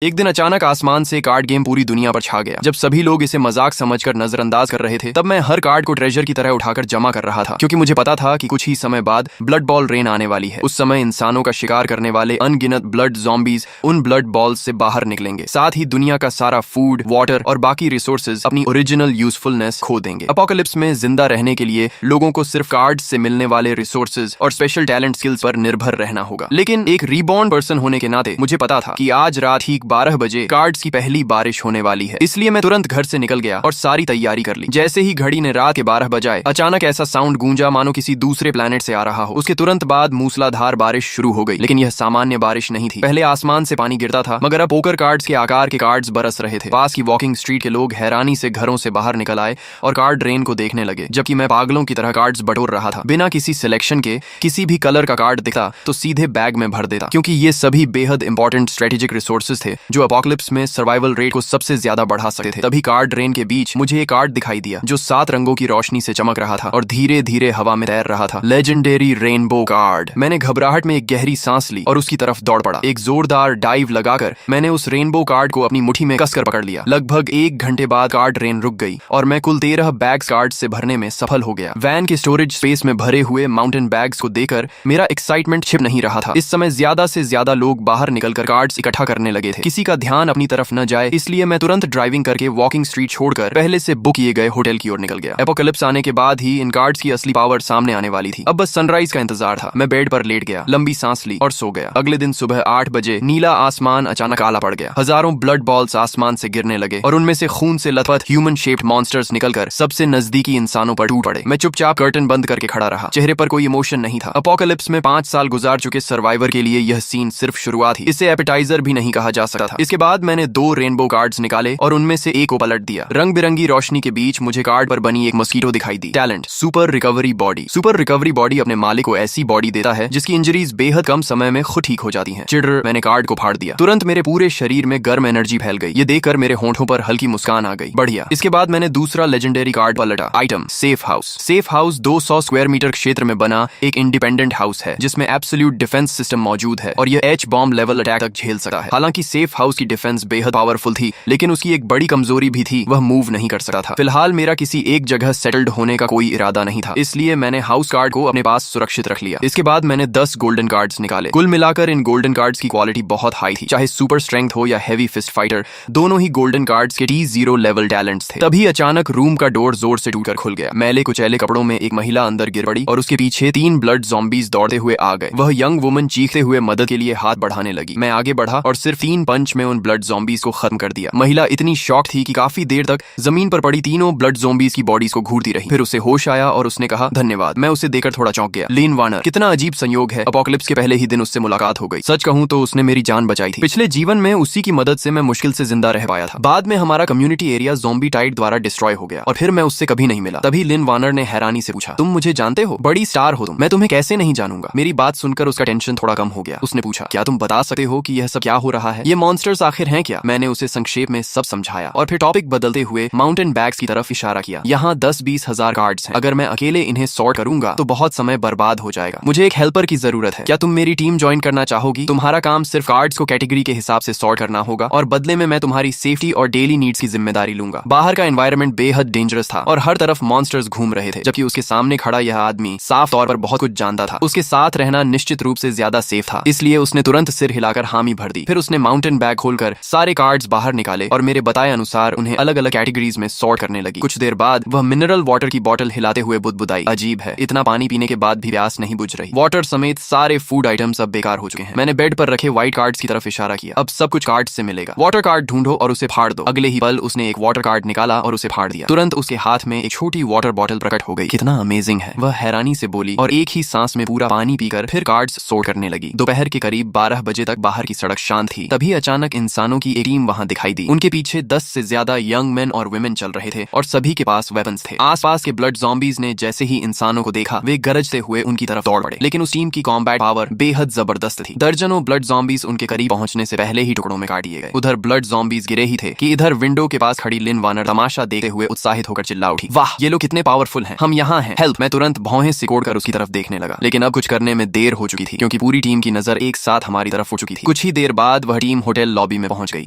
एक दिन अचानक आसमान से कार्ड गेम पूरी दुनिया पर छा गया। जब सभी लोग इसे मजाक समझकर नजरअंदाज कर रहे थे, तब मैं हर कार्ड को ट्रेजर की तरह उठाकर जमा कर रहा था, क्योंकि मुझे पता था कि कुछ ही समय बाद ब्लड बॉल रेन आने वाली है। उस समय इंसानों का शिकार करने वाले अनगिनत ब्लड ज़ॉम्बीज उन ब्लड बॉल्स से बाहर निकलेंगे। साथ ही दुनिया का सारा फूड, वाटर और बाकी रिसोर्सेज अपनी ओरिजिनल यूजफुलनेस खो देंगे। अपोकलिप्स में जिंदा रहने के लिए लोगों को सिर्फ कार्ड से मिलने वाले रिसोर्सेज और स्पेशल टैलेंट स्किल्स पर निर्भर रहना होगा। लेकिन एक रीबॉर्न पर्सन होने के नाते मुझे पता था कि आज रात ठीक 12 बजे कार्ड्स की पहली बारिश होने वाली है। इसलिए मैं तुरंत घर से निकल गया और सारी तैयारी कर ली। जैसे ही घड़ी ने रात के 12 बजाए, अचानक ऐसा साउंड गूंजा मानो किसी दूसरे प्लेनेट से आ रहा हो। उसके तुरंत बाद मूसलाधार बारिश शुरू हो गई। लेकिन यह सामान्य बारिश नहीं थी। पहले आसमान से पानी गिरता था, मगर अब पोकर कार्ड्स के आकार के कार्ड्स बरस रहे थे। पास की वॉकिंग स्ट्रीट के लोग हैरानी से घरों से बाहर निकल आए और कार्ड रेन को देखने लगे, जबकि मैं पागलों की तरह कार्ड्स बटोर रहा था। बिना किसी सिलेक्शन के किसी भी कलर का कार्ड दिखता तो सीधे बैग में भर देता, क्योंकि ये सभी बेहद इंपॉर्टेंट स्ट्रेटेजिक रिसोर्सेज थे जो अपोकलिप्स में सर्वाइवल रेट को सबसे ज्यादा बढ़ा सकते थे। तभी कार्ड रेन के बीच मुझे एक कार्ड दिखाई दिया जो 7 रंगों की रोशनी से चमक रहा था और धीरे धीरे हवा में तैर रहा था। Legendary rainbow card. मैंने घबराहट में एक गहरी सांस ली और उसकी तरफ दौड़ पड़ा। एक जोरदार डाइव लगाकर मैंने उस रेनबो कार्ड को अपनी मुट्ठी में कसकर पकड़ लिया। लगभग 1 घंटे बाद कार्ड रेन रुक गई और मैं कुल 13 बैग्स कार्ड से भरने में सफल हो गया। वैन के स्टोरेज स्पेस में भरे हुए माउंटेन बैग्स को देखकर मेरा एक्साइटमेंट छिप नहीं रहा था। इस समय ज्यादा से ज्यादा लोग बाहर निकलकर कार्ड्स इकट्ठा करने लगे थे। किसी का ध्यान अपनी तरफ न जाए, इसलिए मैं तुरंत ड्राइविंग करके वॉकिंग स्ट्रीट छोड़कर पहले से बुक किए गए होटल की ओर निकल गया। एपोकलिप्स आने के बाद ही इन कार्ड्स की असली पावर सामने आने वाली थी। अब बस सनराइज का इंतजार था। मैं बेड पर लेट गया, लंबी सांस ली और सो गया। अगले दिन सुबह 8 बजे नीला आसमान अचानक काला पड़ गया। हजारों ब्लड बॉल्स आसमान से गिरने लगे और उनमें से खून से लथपथ ह्यूमन शेप्ड मॉन्स्टर्स निकलकर सबसे नजदीकी इंसानों पर टूट पड़े। मैं चुपचाप कर्टन बंद करके खड़ा रहा। चेहरे पर कोई इमोशन नहीं था। अपोकलिप्स में 5 साल गुजार चुके सर्वाइवर के लिए यह सीन सिर्फ शुरुआत ही। इसे एपेटाइजर भी नहीं कहा जा सकता था। इसके बाद मैंने 2 रेनबो कार्ड्स निकाले और उनमें से एक को पलट दिया। रंग बिरंगी रोशनी के बीच मुझे कार्ड पर बनी एक मस्कीटो दिखाई दी। Talent super recovery body. Super recovery body अपने मालिक को ऐसी बॉडी देता है जिसकी इंजरीज बेहद कम समय में खुद ठीक हो जाती हैं। चिढ़, मैंने कार्ड को फाड़ दिया। तुरंत मेरे पूरे शरीर में गर्म एनर्जी फैल गई। ये देखकर मेरे होंठों पर हल्की मुस्कान आ गई। बढ़िया। इसके बाद मैंने दूसरा लेजेंडरी कार्ड पलटा। Item safe house. Safe house 200 square metre क्षेत्र में बना एक इंडिपेंडेंट हाउस है जिसमें एब्सोल्यूट डिफेंस सिस्टम मौजूद है और यह एच बॉम्ब लेवल अटैक तक झेल सकता है। हालांकि सेफ हाउस की डिफेंस बेहद पावरफुल थी, लेकिन उसकी एक बड़ी कमजोरी भी थी, वह मूव नहीं कर सकता था। फिलहाल मेरा किसी एक जगह सेटल्ड होने का कोई इरादा नहीं था, इसलिए मैंने हाउस कार्ड को अपने पास सुरक्षित रख लिया। इसके बाद मैंने 10 गोल्डन कार्ड्स निकाले। कुल मिलाकर इन गोल्डन कार्ड्स की क्वालिटी बहुत हाई थी। चाहे सुपर स्ट्रेंथ हो या हेवी फिस्ट फाइटर, दोनों ही गोल्डन कार्ड्स के T0 लेवल टैलेंट्स थे। तभी अचानक रूम का डोर जोर से टूटकर खुल गया। मैले कुचैले कपड़ों में एक महिला अंदर गिर पड़ी और उसके पीछे 3 ब्लड ज़ॉम्बीज दौड़ते हुए आ गए। वह यंग वुमन चीखते हुए मदद के लिए हाथ बढ़ाने लगी। मैं आगे बढ़ा और सिर्फ 3 पंच में उन ब्लड ज़ॉम्बीज को खत्म कर दिया। महिला इतनी शॉक थी कि काफी देर तक जमीन पर पड़ी तीनों ब्लड ज़ॉम्बीज की बॉडीज को घूरती रही। फिर उसे होश आया और उसने कहा धन्यवाद। मैं उसे देखकर थोड़ा चौंक गया। लिन वार्नर। कितना अजीब संयोग है, अपोकलिप्स के पहले ही दिन उससे मुलाकात हो गई। सच कहूं तो उसने मेरी जान बचाई थी। पिछले जीवन में उसी की मदद से मैं मुश्किल से जिंदा रह पाया था। बाद में हमारा कम्युनिटी एरिया ज़ॉम्बी टाइड द्वारा डिस्ट्रॉय हो गया और फिर मैं उससे कभी नहीं मिला। तभी लिन वार्नर ने हैरानी से पूछा, तुम मुझे जानते हो? बड़ी स्टार हो तुम। मैं तुम्हें कैसे नहीं जानूंगा? मेरी बात सुनकर उसका टेंशन थोड़ा कम हो गया। उसने पूछा, क्या तुम बता सकते हो कि यह सब क्या हो रहा है? ये मॉन्स्टर्स आखिर हैं क्या? मैंने उसे संक्षेप में सब समझाया और फिर टॉपिक बदलते हुए माउंटेन बैग्स की तरफ इशारा किया। यहाँ 10-20 हजार कार्ड्स हैं। अगर मैं अकेले इन्हें सॉर्ट करूंगा तो बहुत समय बर्बाद हो जाएगा। मुझे एक हेल्पर की जरूरत है। क्या तुम मेरी टीम ज्वाइन करना चाहोगी? तुम्हारा काम सिर्फ कार्ड्स को कैटेगरी के हिसाब से सॉर्ट करना होगा और बदले में मैं तुम्हारी सेफ्टी और डेली नीड्स की जिम्मेदारी लूंगा। बाहर का एनवायरनमेंट बेहद डेंजरस था और हर तरफ मॉन्स्टर्स घूम रहे थे, जबकि उसके सामने खड़ा यह आदमी साफ तौर पर बहुत कुछ जानता था। उसके साथ रहना निश्चित रूप से ज्यादा सेफ था, इसलिए उसने तुरंत सिर हिलाकर हामी भर दी। फिर उसने माउंटेन बैग खोलकर सारे कार्ड्स बाहर निकाले और मेरे बताए अनुसार उन्हें अलग अलग कैटेगरीज में सॉर्ट करने लगी। कुछ देर बाद वह मिनरल वाटर की बोतल हिलाते हुए बुदबुदाई। अजीब है, इतना पानी पीने के बाद भी प्यास नहीं बुझ रही। वाटर समेत सारे फूड आइटम्स अब बेकार हो चुके हैं। मैंने बेड पर रखे व्हाइट कार्ड्स की तरफ इशारा किया। अब सब कुछ कार्ड्स से मिलेगा। वाटर कार्ड ढूंढो और उसे फाड़ दो। अगले ही पल उसने एक वाटर कार्ड निकाला और उसे फाड़ दिया। तुरंत उसके हाथ में एक छोटी वाटर बोतल प्रकट हो गई। कितना अमेजिंग है, वह हैरानी से बोली और एक ही सांस में पूरा पानी पीकर फिर कार्ड्स सॉर्ट करने लगी। दोपहर के करीब 12 बजे तक बाहर की सड़क शांत थी। तभी अचानक इंसानों की एक टीम वहां दिखाई दी। उनके पीछे 10 से ज्यादा यंग मेन और वुमेन चल रहे थे और सभी के पास वेपन्स थे। आसपास के ब्लड ज़ॉम्बीज ने जैसे ही इंसानों को देखा, वे गरजते हुए उनकी तरफ दौड़ पड़े। लेकिन उस टीम की कॉम्बैट पावर बेहद जबरदस्त थी। दर्जनों ब्लड ज़ॉम्बीज उनके करीब पहुंचने से पहले ही टुकड़ों में काट दिए गए। उधर ब्लड ज़ॉम्बीज गिरे ही थे कि इधर विंडो के पास खड़ी लिन वार्नर तमाशा देखते हुए उत्साहित होकर चिल्ला उठी, वाह ये लोग कितने पावरफुल हैं, हम यहाँ हैं, हेल्प। मैं तुरंत भौहें सिकोड़कर उसकी तरफ देखने लगा, लेकिन अब कुछ करने में देर हो चुकी थी, क्योंकि पूरी टीम की नजर एक साथ हमारी तरफ हो चुकी थी। कुछ ही देर बाद वह टीम होटल लॉबी में पहुंच गई।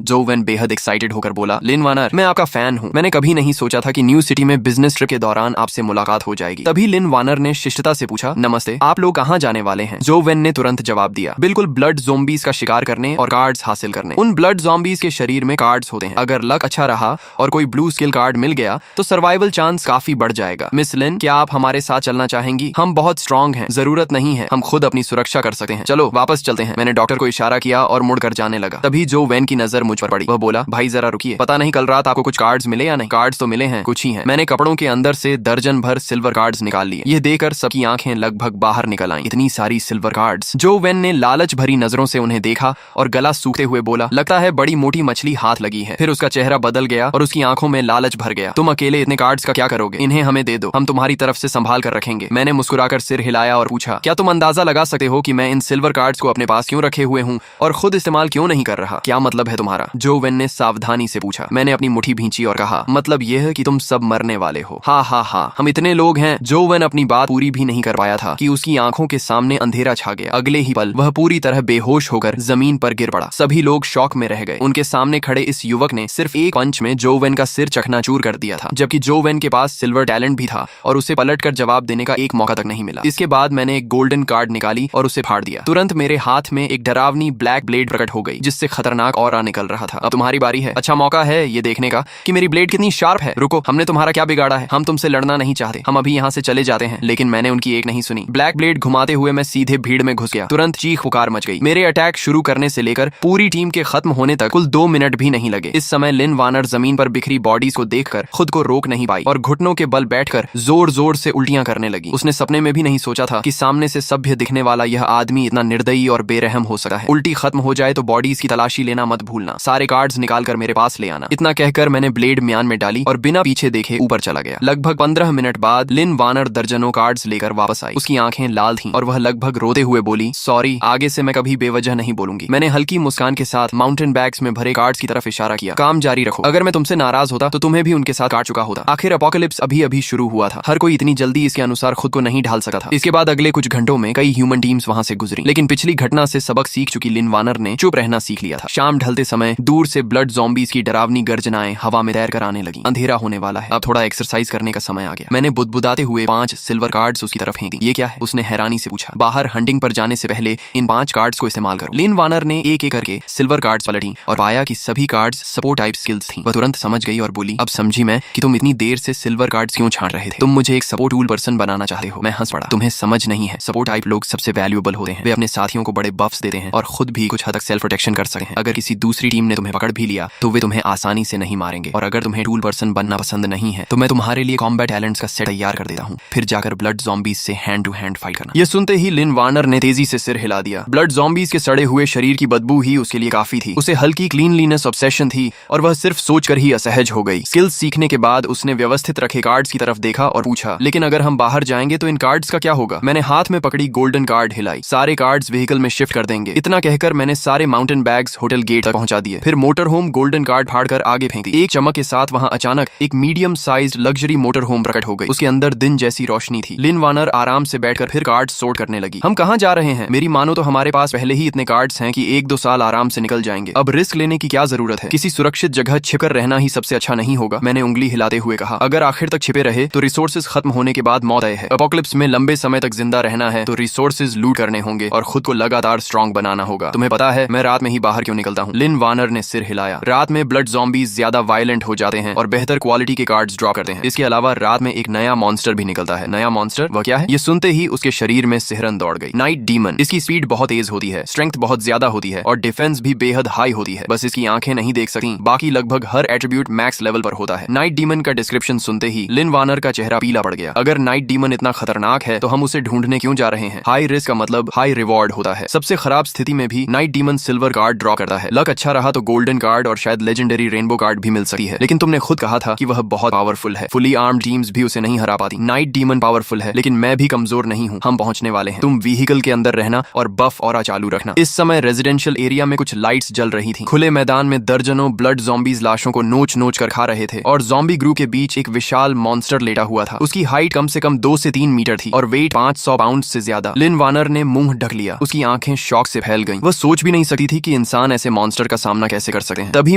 जो वेन बेहद एक्साइटेड होकर बोला, लिन वानर, मैं आपका फैन हूँ। मैंने कभी नहीं सोचा था कि न्यू सिटी में बिजनेस ट्रिप के दौरान आपसे मुलाकात हो जाएगी। तभी लिन वानर ने शिष्टता से पूछा, नमस्ते, आप लोग कहाँ जाने वाले हैं? जो वेन ने तुरंत जवाब दिया, बिल्कुल ब्लड ज़ोंबीज का शिकार करने और कार्ड्स हासिल करने। उन ब्लड ज़ोंबीज के शरीर में कार्ड्स होते हैं। अगर लक अच्छा रहा और कोई ब्लू स्किल कार्ड मिल गया तो सर्वाइवल चांस काफी बढ़ जाएगा। मिस लिन, क्या आप हमारे साथ चलना चाहेंगी? हम बहुत स्ट्रांग हैं, जरूरत नहीं है, हम खुद अपनी सुरक्षा कर सकते हैं। चलो वापस चलते हैं। मैंने डॉक्टर को इशारा किया और मुड़कर जाने लगा। तभी जो वेन की नजर मुझ पर पड़ी। वह बोला, भाई जरा रुकिए, पता नहीं कल रात आपको कुछ कार्ड्स मिले या नहीं? कार्ड्स तो मिले हैं, कुछ ही हैं। मैंने कपड़ों के अंदर से दर्जन भर सिल्वर कार्ड्स निकाल लिए। यह देखकर सबकी आंखें लगभग बाहर निकल आईं। इतनी सारी सिल्वर कार्ड्स। जो वेन ने लालच भरी नजरों से उन्हें देखा और गला सूखते हुए बोला, लगता है बड़ी मोटी मछली हाथ लगी है। फिर उसका चेहरा बदल गया और उसकी आंखों में लालच भर गया। तुम अकेले इतने कार्ड्स का क्या करोगे? इन्हें हमें दे दो, हम तुम्हारी तरफ से संभाल कर रखेंगे। मैंने मुस्कुराकर सिर हिलाया और पूछा, क्या तुम अंदाजा लगा सकते हो कि मैं इन सिल्वर कार्ड्स को अपने पास क्यों रखे हुए हूँ और खुद इस्तेमाल क्यों नहीं कर रहा? क्या मतलब है तुम्हारा? जो वेन ने सावधानी से पूछा। मैंने अपनी मुट्ठी भींची और कहा, मतलब यह है कि तुम सब मरने वाले हो। हाँ हाँ हाँ, हम इतने लोग हैं। जो वेन अपनी बात पूरी भी नहीं कर पाया था कि उसकी आंखों के सामने अंधेरा छा गया। अगले ही पल वह पूरी तरह बेहोश होकर जमीन पर गिर पड़ा। सभी लोग शॉक में रह गए। उनके सामने खड़े इस युवक ने सिर्फ एक पंच में जो वेन का सिर चकनाचूर कर दिया था, जबकि जो वेन के पास सिल्वर टैलेंट भी था और उसे पलटकर जवाब देने का एक मौका तक नहीं मिला। इसके बाद मैंने एक गोल्डन कार्ड निकाली और उसे फाड़ दिया। तुरंत मेरे हाथ में एक डरावनी ब्लैक ब्लेड प्रकट हो गई, जिससे खतरनाक ऑरा निकल रहा था। अब तुम्हारी बारी है। अच्छा मौका है ये देखने का कि मेरी ब्लेड कितनी शार्प है। रुको, हमने तुम्हारा क्या बिगाड़ा है? हम तुमसे लड़ना नहीं चाहते, हम अभी यहाँ से चले जाते हैं। लेकिन मैंने उनकी एक नहीं सुनी। ब्लैक ब्लेड घुमाते हुए मैं सीधे भीड़ में घुस गया। तुरंत चीख पुकार मच गई। मेरे अटैक शुरू करने से लेकर पूरी टीम के खत्म होने तक कुल 2 मिनट भी नहीं लगे। इस समय लिन वानर जमीन पर बिखरी बॉडीज को देखकर खुद को रोक नहीं पाई और घुटनों के बल बैठकर जोर जोर से उल्टियां करने लगी। उसने सपने में भी नहीं सोचा था कि सामने से सभ्य दिखने वाला यह आदमी इतना निर्दयी और बेरहम हो सकता है। उल्टी खत्म हो जाए तो बॉडीज की तलाशी लेना मत भूलना। सारे कार्ड्स निकाल कर मेरे पास ले आना। इतना कहकर मैंने ब्लेड म्यान में डाली और बिना पीछे देखे ऊपर चला गया। लगभग 15 मिनट बाद लिन वानर दर्जनों कार्ड्स लेकर वापस आई। उसकी आंखें लाल थीं और वह लगभग रोते हुए बोली, सॉरी, आगे से मैं कभी बेवजह नहीं बोलूंगी। मैंने हल्की मुस्कान के साथ माउंटेन बैग्स में भरे कार्ड्स की तरफ इशारा किया। काम जारी रखो। अगर मैं तुमसे नाराज होता तो तुम्हें भी उनके साथ काट चुका होता। आखिर एपोकलिप्स अभी अभी शुरू हुआ था। हर कोई इतनी जल्दी इसके अनुसार खुद को नहीं ढाल सकता था। इसके बाद अगले कुछ घंटों में कई ह्यूमन टीम्स वहां से गुजरी, लेकिन पिछली घटना से सबक सीख चुकी लिन वानर ने चुप रहना सीख लिया था। शाम ढलते समय दूर से ब्लड ज़ॉम्बीज की डरावनी गर्जनाएं हवा में तैर कर आने लगी। अंधेरा होने वाला है, अब थोड़ा एक्सरसाइज करने का समय आ गया। मैंने बुदबुदाते हुए 5 सिल्वर कार्ड्स उसकी तरफ फेंक दी। ये क्या है? उसने हैरानी से पूछा। बाहर हंटिंग पर जाने से पहले इन 5 कार्ड्स को इस्तेमाल करो। लिन वानर ने एक एक करके सिल्वर कार्ड्स पलटी और पाया कि सभी कार्ड्स सपोर्ट टाइप स्किल्स थी। वह तुरंत समझ गई और बोली, अब समझी मैं कि तुम इतनी देर से सिल्वर कार्ड्स क्यों छांट रहे थे। तुम मुझे एक सपोर्ट टूल पर्सन बनाना चाहते हो। मैं हंस पड़ा। तुम्हें समझ नहीं है, सपोर्ट टाइप लोग सबसे वैल्यूएबल होते हैं। वे अपने साथियों को बड़े बफ्स देते हैं और खुद भी कुछ हद तक सेल्फ प्रोटेक्शन कर सकते हैं। अगर किसी दूसरी टीम ने तुम्हें पकड़ भी लिया तो वे तुम्हें आसानी से नहीं मारेंगे। और अगर तुम्हें टूल पर्सन बनना पसंद नहीं है तो मैं तुम्हारे लिए कॉम्बैट टैलेंट्स का सेट तैयार कर देता हूँ। फिर जाकर ब्लड ज़ॉम्बीज से हैंड टू हैंड फाइट करना। यह सुनते ही लिन वानर ने तेजी से सिर हिला दिया। ब्लड ज़ॉम्बीज के सड़े हुए शरीर की बदबू ही उसके लिए काफी थी। उसे हल्की क्लीनलीनेस ऑब्सेशन थी और वह सिर्फ सोचकर ही असहज हो गई। स्किल्स सीखने के बाद उसने व्यवस्थित रखे कार्ड्स की तरफ देखा और पूछा, लेकिन अगर हम बाहर जाएंगे तो इन कार्ड्स का क्या होगा? मैंने हाथ में पकड़ी गोल्डन कार्ड हिलाई। सारे कार्ड्स व्हीकल में शिफ्ट कर देंगे। इतना कहकर मैंने सारे माउंटेन बैग्स होटल गेट तक पहुंचा दिए। फिर मोटर होम गोल्डन कार्ड फाड़कर आगे फेंक दी। एक चमक के साथ वहां अचानक एक medium sized luxury motor home प्रकट हो गई। उसके अंदर दिन जैसी रोशनी थी। लिन वानर आराम से बैठकर फिर कार्ड्स सोर्ट करने लगी। हम कहां जा रहे हैं? मेरी मानो तो हमारे पास पहले ही इतने कार्ड्स हैं कि 1-2 साल आराम से निकल जाएंगे। अब रिस्क लेने की क्या जरूरत है? किसी सुरक्षित जगह छिपकर रहना ही सबसे अच्छा नहीं होगा? मैंने उंगली हिलाते हुए कहा। अगर आखिर तक छिपे रहे तो रिसोर्सेज खत्म होने के बाद मौत है। एपोकलिप्स में लंबे समय तक जिंदा रहना है तो रिसोर्सेज लूट करने होंगे और खुद को लगातार स्ट्रांग बनाना होगा। तुम्हें पता है मैं रात में ही बाहर क्यों निकलता हूँ? लिन वानर ने सिर हिलाया। रात में ब्लड ज़ॉम्बीज ज्यादा वायलेंट हो जाते हैं और बेहतर क्वालिटी के कार्ड्स ड्रॉ करते हैं। इसके अलावा रात में एक नया मॉन्स्टर भी निकलता है। नया मॉन्स्टर? वह क्या है? ये सुनते ही उसके शरीर में सिहरन दौड़ गई। Night demon. इसकी स्पीड बहुत तेज होती है, स्ट्रेंथ बहुत ज्यादा होती है और डिफेंस भी बेहद हाई होती है। बस इसकी आंखें नहीं देख सकती, बाकी लगभग हर एट्रीब्यूट मैक्स लेवल पर होता है। नाइट डीमन का डिस्क्रिप्शन सुनते ही लिन वानर का चेहरा पीला पड़ गया। अगर नाइट डीमन इतना खतरनाक है तो हम उसे ढूंढने क्यों जा रहे हैं? हाई रिस्क का मतलब हाई रिवॉर्ड होता है। सबसे खराब स्थिति में भी night demon silver card draw करता है। लक अच्छा रहा तो गोल्डन कार्ड और शायद लेजेंडरी रेनबो कार्ड भी मिल सकती है। लेकिन तुमने खुद कहा था कि वह बहुत पावरफुल है। फुली आर्म्ड टीम्स भी उसे नहीं हरा पाती। नाइट डीमन पावरफुल है लेकिन मैं भी कमजोर नहीं हूँ। हम पहुंचने वाले हैं। तुम व्हीकल के अंदर रहना और बफ ऑरा चालू रखना। इस समय रेजिडेंशियल एरिया में कुछ लाइट्स जल रही थी। खुले मैदान में दर्जनों ब्लड ज़ॉम्बीज लाशों को नोच नोच कर खा रहे थे और ज़ॉम्बी ग्रू के बीच एक विशाल मॉन्स्टर लेटा हुआ था। उसकी हाइट कम से कम 2 से 3 मीटर थी और वेट 500 पाउंड से ज्यादा। लिन वानर ने मुंह ढक लिया। उसकी आंखें शॉक से फैल गईं। वह सोच भी नहीं सकती थी कि इंसान इंसान ऐसे मॉन्स्टर का सामना कैसे कर सकते हैं। तभी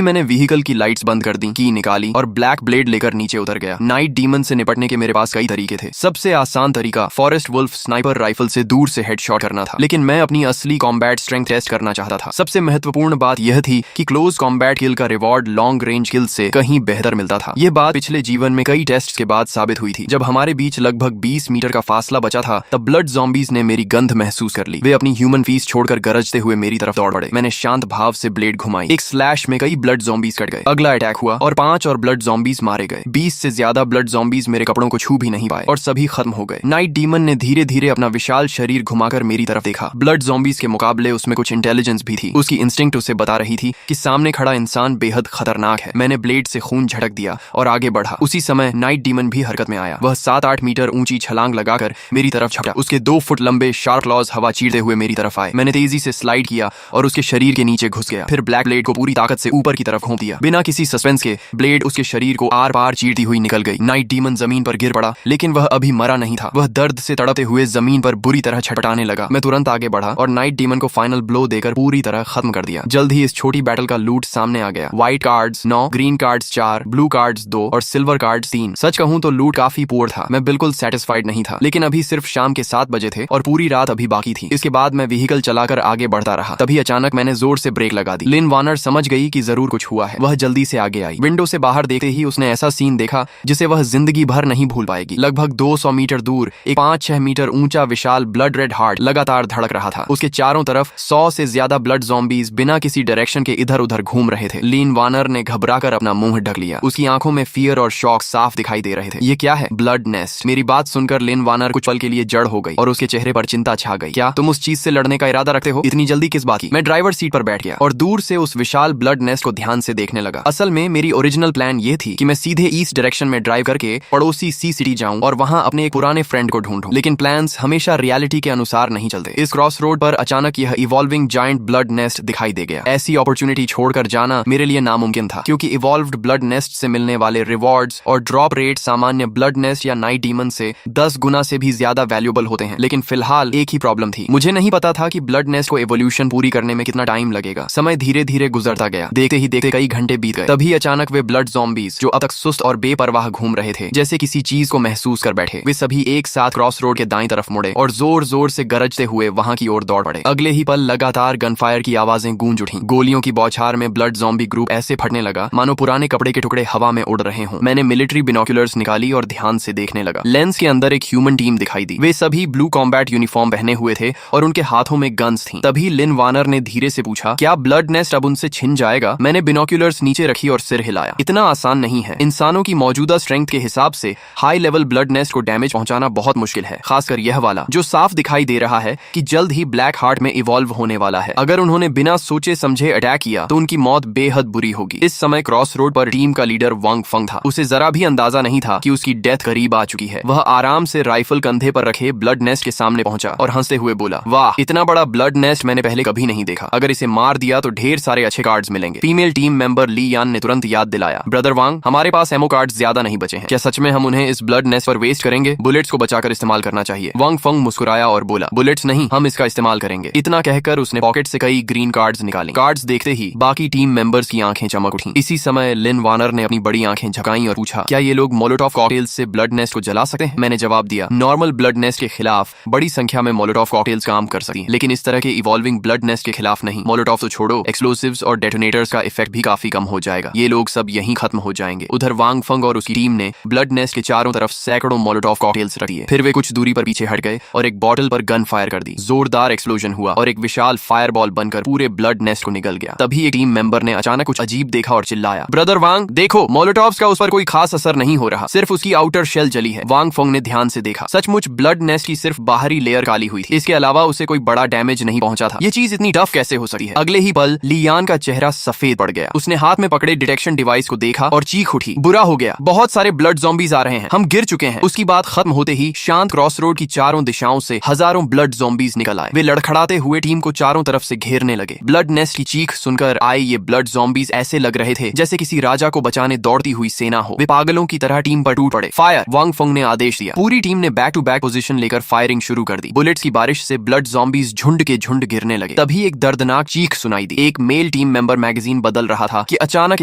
मैंने व्हीकल की लाइट्स बंद कर दी, की निकाली और ब्लैक ब्लेड लेकर नीचे उतर गया। नाइट डीमन से निपटने के मेरे पास कई तरीके थे। सबसे आसान तरीका फॉरेस्ट वुल्फ स्नाइपर राइफल से दूर से हेडशॉट करना था, लेकिन मैं अपनी असली कॉम्बैट स्ट्रेंथ टेस्ट करना चाहता था। सबसे महत्वपूर्ण बात यह थी कि क्लोज कॉम्बैट किल का रिवॉर्ड लॉन्ग रेंज किल से कहीं बेहतर मिलता था। यह बात पिछले जीवन में कई टेस्ट के बाद साबित हुई थी। जब हमारे बीच लगभग 20 मीटर का फासला बचा था, तब ब्लड ज़ॉम्बीज ने मेरी गंध महसूस कर ली। वे अपनी ह्यूमन फीस छोड़कर गरजते हुए मेरी तरफ दौड़ पड़े। मैंने शांत भाव से ब्लेड घुमाई। एक स्लैश में कई ब्लड ज़ॉम्बीज कट गए। अगला अटैक हुआ और 5 और ब्लड ज़ॉम्बीज मारे गए। 20 से ज्यादा ब्लड ज़ॉम्बीज मेरे कपड़ों को छू भी नहीं पाए और सभी खत्म हो गए। नाइट डीमन ने धीरे धीरे अपना विशाल शरीर घुमाकर मेरी तरफ देखा। ब्लड ज़ॉम्बीज के मुकाबले उसमें कुछ इंटेलिजेंस भी थी। उसकी इंस्टिंक्ट उसे बता रही थी कि सामने खड़ा इंसान बेहद खतरनाक है। मैंने ब्लेड से खून झटक दिया और आगे बढ़ा। उसी समय नाइट डीमन भी हरकत में आया। वह 7-8 मीटर ऊंची छलांग लगाकर मेरी तरफ झपटा। उसके 2 फुट लंबे शार्प क्लॉज हवा चीरते हुए मेरी तरफ आए। मैंने तेजी से स्लाइड किया और उसके शरीर के नीचे घुस गया। फिर ब्लैक ब्लेड को पूरी ताकत से ऊपर की तरफ घोंप दिया। बिना किसी सस्पेंस के ब्लेड उसके शरीर को आर पार चीरती हुई निकल गई। नाइट डीमन जमीन पर गिर पड़ा, लेकिन वह अभी मरा नहीं था। वह दर्द से तड़पते हुए जमीन पर बुरी तरह छटपटाने लगा। मैं तुरंत आगे बढ़ा और नाइट डीमन को फाइनल ब्लो देकर पूरी तरह खत्म कर दिया। जल्द ही इस छोटी बैटल का लूट सामने आ गया। White cards 9, green cards 4, blue cards 2 और सिल्वर कार्ड्स 3। सच कहूं तो लूट काफी पुअर था। मैं बिल्कुल सेटिस्फाइड नहीं था, लेकिन अभी सिर्फ शाम के 7 बजे थे और पूरी रात अभी बाकी थी। इसके बाद मैं व्हीकल चलाकर आगे बढ़ता रहा। तभी अचानक मैंने जोर से ब्रेक लगा दी। लिन वार्नर समझ गई कि जरूर कुछ हुआ है। वह जल्दी से आगे आई। विंडो से बाहर देखते ही उसने ऐसा सीन देखा जिसे वह जिंदगी भर नहीं भूल पाएगी। लगभग 200 मीटर दूर एक 5-6 मीटर ऊंचा विशाल ब्लड रेड हार्ट लगातार धड़क रहा था। उसके चारों तरफ 100 से ज्यादा ब्लड ज़ॉम्बीज बिना किसी डायरेक्शन के इधर उधर घूम रहे थे। लिन वार्नर ने घबराकर अपना मुंह ढक लिया। उसकी आंखों में फियर और शॉक साफ दिखाई दे रहे थे। ये क्या है? Blood nest. मेरी बात सुनकर लिन वार्नर कुछ पल के लिए जड़ हो गई और उसके चेहरे पर चिंता छा गई। क्या तुम उस चीज से लड़ने का इरादा रखते हो? इतनी जल्दी किस बात की? मैं ड्राइवर सीट पर बैठ गया और दूर से उस विशाल ब्लड नेस्ट को ध्यान से देखने लगा। असल में मेरी ओरिजिनल प्लान ये थी कि मैं सीधे ईस्ट डायरेक्शन में ड्राइव करके पड़ोसी सी सिटी जाऊं और वहां अपने एक पुराने फ्रेंड को ढूंढूं। लेकिन प्लान्स हमेशा रियलिटी के अनुसार नहीं चलते। इस क्रॉस रोड पर अचानक यह इवॉल्विंग जायंट ब्लड नेस्ट दिखाई दे गया। ऐसी अपॉर्चुनिटी छोड़कर जाना मेरे लिए नामुमकिन था, क्योंकि इवॉल्व्ड ब्लड नेस्ट से मिलने वाले रिवॉर्ड्स और ड्रॉप रेट सामान्य ब्लड नेस्ट या नाइट डीमन से 10 गुना से भी ज्यादा वैल्यूएबल होते हैं। लेकिन फिलहाल एक ही प्रॉब्लम थी। मुझे नहीं पता था कि ब्लड नेस्ट को एवोल्यूशन पूरी करने में कितना टाइम लगेगा। समय धीरे धीरे गुजरता गया। देखते ही देखते कई घंटे बीत गए। तभी अचानक वे ब्लड ज़ॉम्बीज जो अब तक सुस्त और बेपरवाह घूम रहे थे, जैसे किसी चीज को महसूस कर बैठे, वे सभी एक साथ क्रॉस रोड के दाईं तरफ मुड़े और जोर जोर से गरजते हुए वहां की ओर दौड़ पड़े। अगले ही पल लगातार गनफायर की आवाजें गूंज उठी। गोलियों की बौछार में ब्लड ज़ॉम्बी ग्रुप ऐसे फटने लगा मानो पुराने कपड़े के टुकड़े हवा में उड़ रहे हों। मैंने मिलिट्री बिनोक्यूलर्स निकाली और ध्यान से देखने लगा। लेंस के अंदर एक ह्यूमन टीम दिखाई दी। वे सभी ब्लू कॉम्बैट यूनिफॉर्म पहने हुए थे और उनके हाथों में गन्स थी। तभी लिन वार्नर ने धीरे से पूछा, क्या ब्लड नेस्ट अब उनसे छिन जाएगा? मैंने बिनोक्यूलर्स नीचे रखी और सिर हिलाया। इतना आसान नहीं है। इंसानों की मौजूदा स्ट्रेंथ के हिसाब से हाई लेवल ब्लड नेस्ट को डैमेज पहुंचाना बहुत मुश्किल है, खासकर यह वाला जो साफ दिखाई दे रहा है कि जल्द ही ब्लैक हार्ट में इवॉल्व होने वाला है। अगर उन्होंने बिना सोचे समझे अटैक किया तो उनकी मौत बेहद बुरी होगी। इस समय क्रॉस रोड पर टीम का लीडर वांग फंग था। उसे जरा भी अंदाजा नहीं था कि उसकी डेथ करीब आ चुकी है। वह आराम से राइफल कंधे पर रखे ब्लड नेस्ट के सामने पहुंचा और हंसते हुए बोला, वाह, इतना बड़ा ब्लड नेस्ट मैंने पहले कभी नहीं देखा। अगर इसे मार दिया तो ढेर सारे अच्छे कार्ड्स मिलेंगे। फीमेल टीम मेंबर ली यान ने तुरंत याद दिलाया, ब्रदर वांग, हमारे पास एमो कार्ड्स ज्यादा नहीं बचे हैं। क्या सच में हम उन्हें इस ब्लड नेस्ट पर वेस्ट करेंगे? बुलेट्स को बचाकर इस्तेमाल करना चाहिए। वांग फंग मुस्कुराया और बोला, बुलेट्स नहीं, हम इसका इस्तेमाल करेंगे। इतना कहकर उसने पॉकेट से कई ग्रीन कार्ड्स निकाले। कार्ड्स देखते ही बाकी टीम मेंबर्स की आंखें चमक उठी। इसी समय लिन वार्नर ने अपनी बड़ी आंखें झकाई और पूछा, क्या ये लोग मोलोटॉव कॉकटेल्स से ब्लड नेस्ट को जला सकते हैं? मैंने जवाब दिया, नॉर्मल ब्लड नेस्ट के खिलाफ बड़ी संख्या में मोलोटॉव कॉकटेल्स काम कर सकती हैं, लेकिन इस तरह के इवॉल्विंग ब्लड नेस्ट के खिलाफ नहीं। मोलोटॉव तो छोड़ो, एक्सप्लोसिव्स और डेटोनेटर्स का इफेक्ट भी काफी कम हो जाएगा। ये लोग सब यहीं खत्म हो जाएंगे। उधर वांग फंग और उसकी टीम ने ब्लड नेस्ट के चारों तरफ सैकड़ों मोलोटॉव कॉकटेल्स रख दिए। फिर वे कुछ दूरी पर पीछे हट गए और एक बॉटल पर गन फायर कर दी। जोरदार एक्सप्लोजन हुआ और एक विशाल फायरबॉल बनकर पूरे ब्लड नेस्ट को निगल गया। तभी एक टीम मेंबर ने अचानक कुछ अजीब देखा और चिल्लाया, ब्रदर वांग, देखो, मोलोटॉव्स का उस पर कोई खास असर नहीं हो रहा, सिर्फ उसकी आउटर शेल जली है। वांग फंग ने ध्यान से देखा। सचमुच ब्लड नेस्ट की सिर्फ बाहरी लेयर काली हुई थी। इसके अलावा उसे कोई बड़ा डैमेज नहीं पहुंचा था। ये चीज इतनी टफ कैसे हो सकती है? अगले ही पल लियान का चेहरा सफेद पड़ गया। उसने हाथ में पकड़े डिटेक्शन डिवाइस को देखा और चीख उठी, बुरा हो गया, बहुत सारे ब्लड ज़ॉम्बीज आ रहे हैं, हम गिर चुके हैं। उसकी बात खत्म होते ही शांत क्रॉस रोड की चारों दिशाओं से हजारों ब्लड ज़ॉम्बीज निकल आए। वे लड़खड़ाते हुए टीम को चारों तरफ से घेरने लगे। ब्लड नेस्ट की चीख सुनकर आए ये ब्लड ज़ॉम्बीज ऐसे लग रहे थे जैसे किसी राजा को बचाने दौड़ती हुई सेना हो। वे पागलों की तरह टीम पर टूट पड़े। फायर! वांग फंग ने आदेश दिया। पूरी टीम ने बैक टू बैक पोजीशन लेकर फायरिंग शुरू कर दी। बुलेट्स की बारिश से ब्लड ज़ॉम्बीज झुंड के झुंड गिरने लगे। तभी एक दर्दनाक चीख चीख सुनाई दी। एक मेल टीम मेंबर मैगजीन बदल रहा था कि अचानक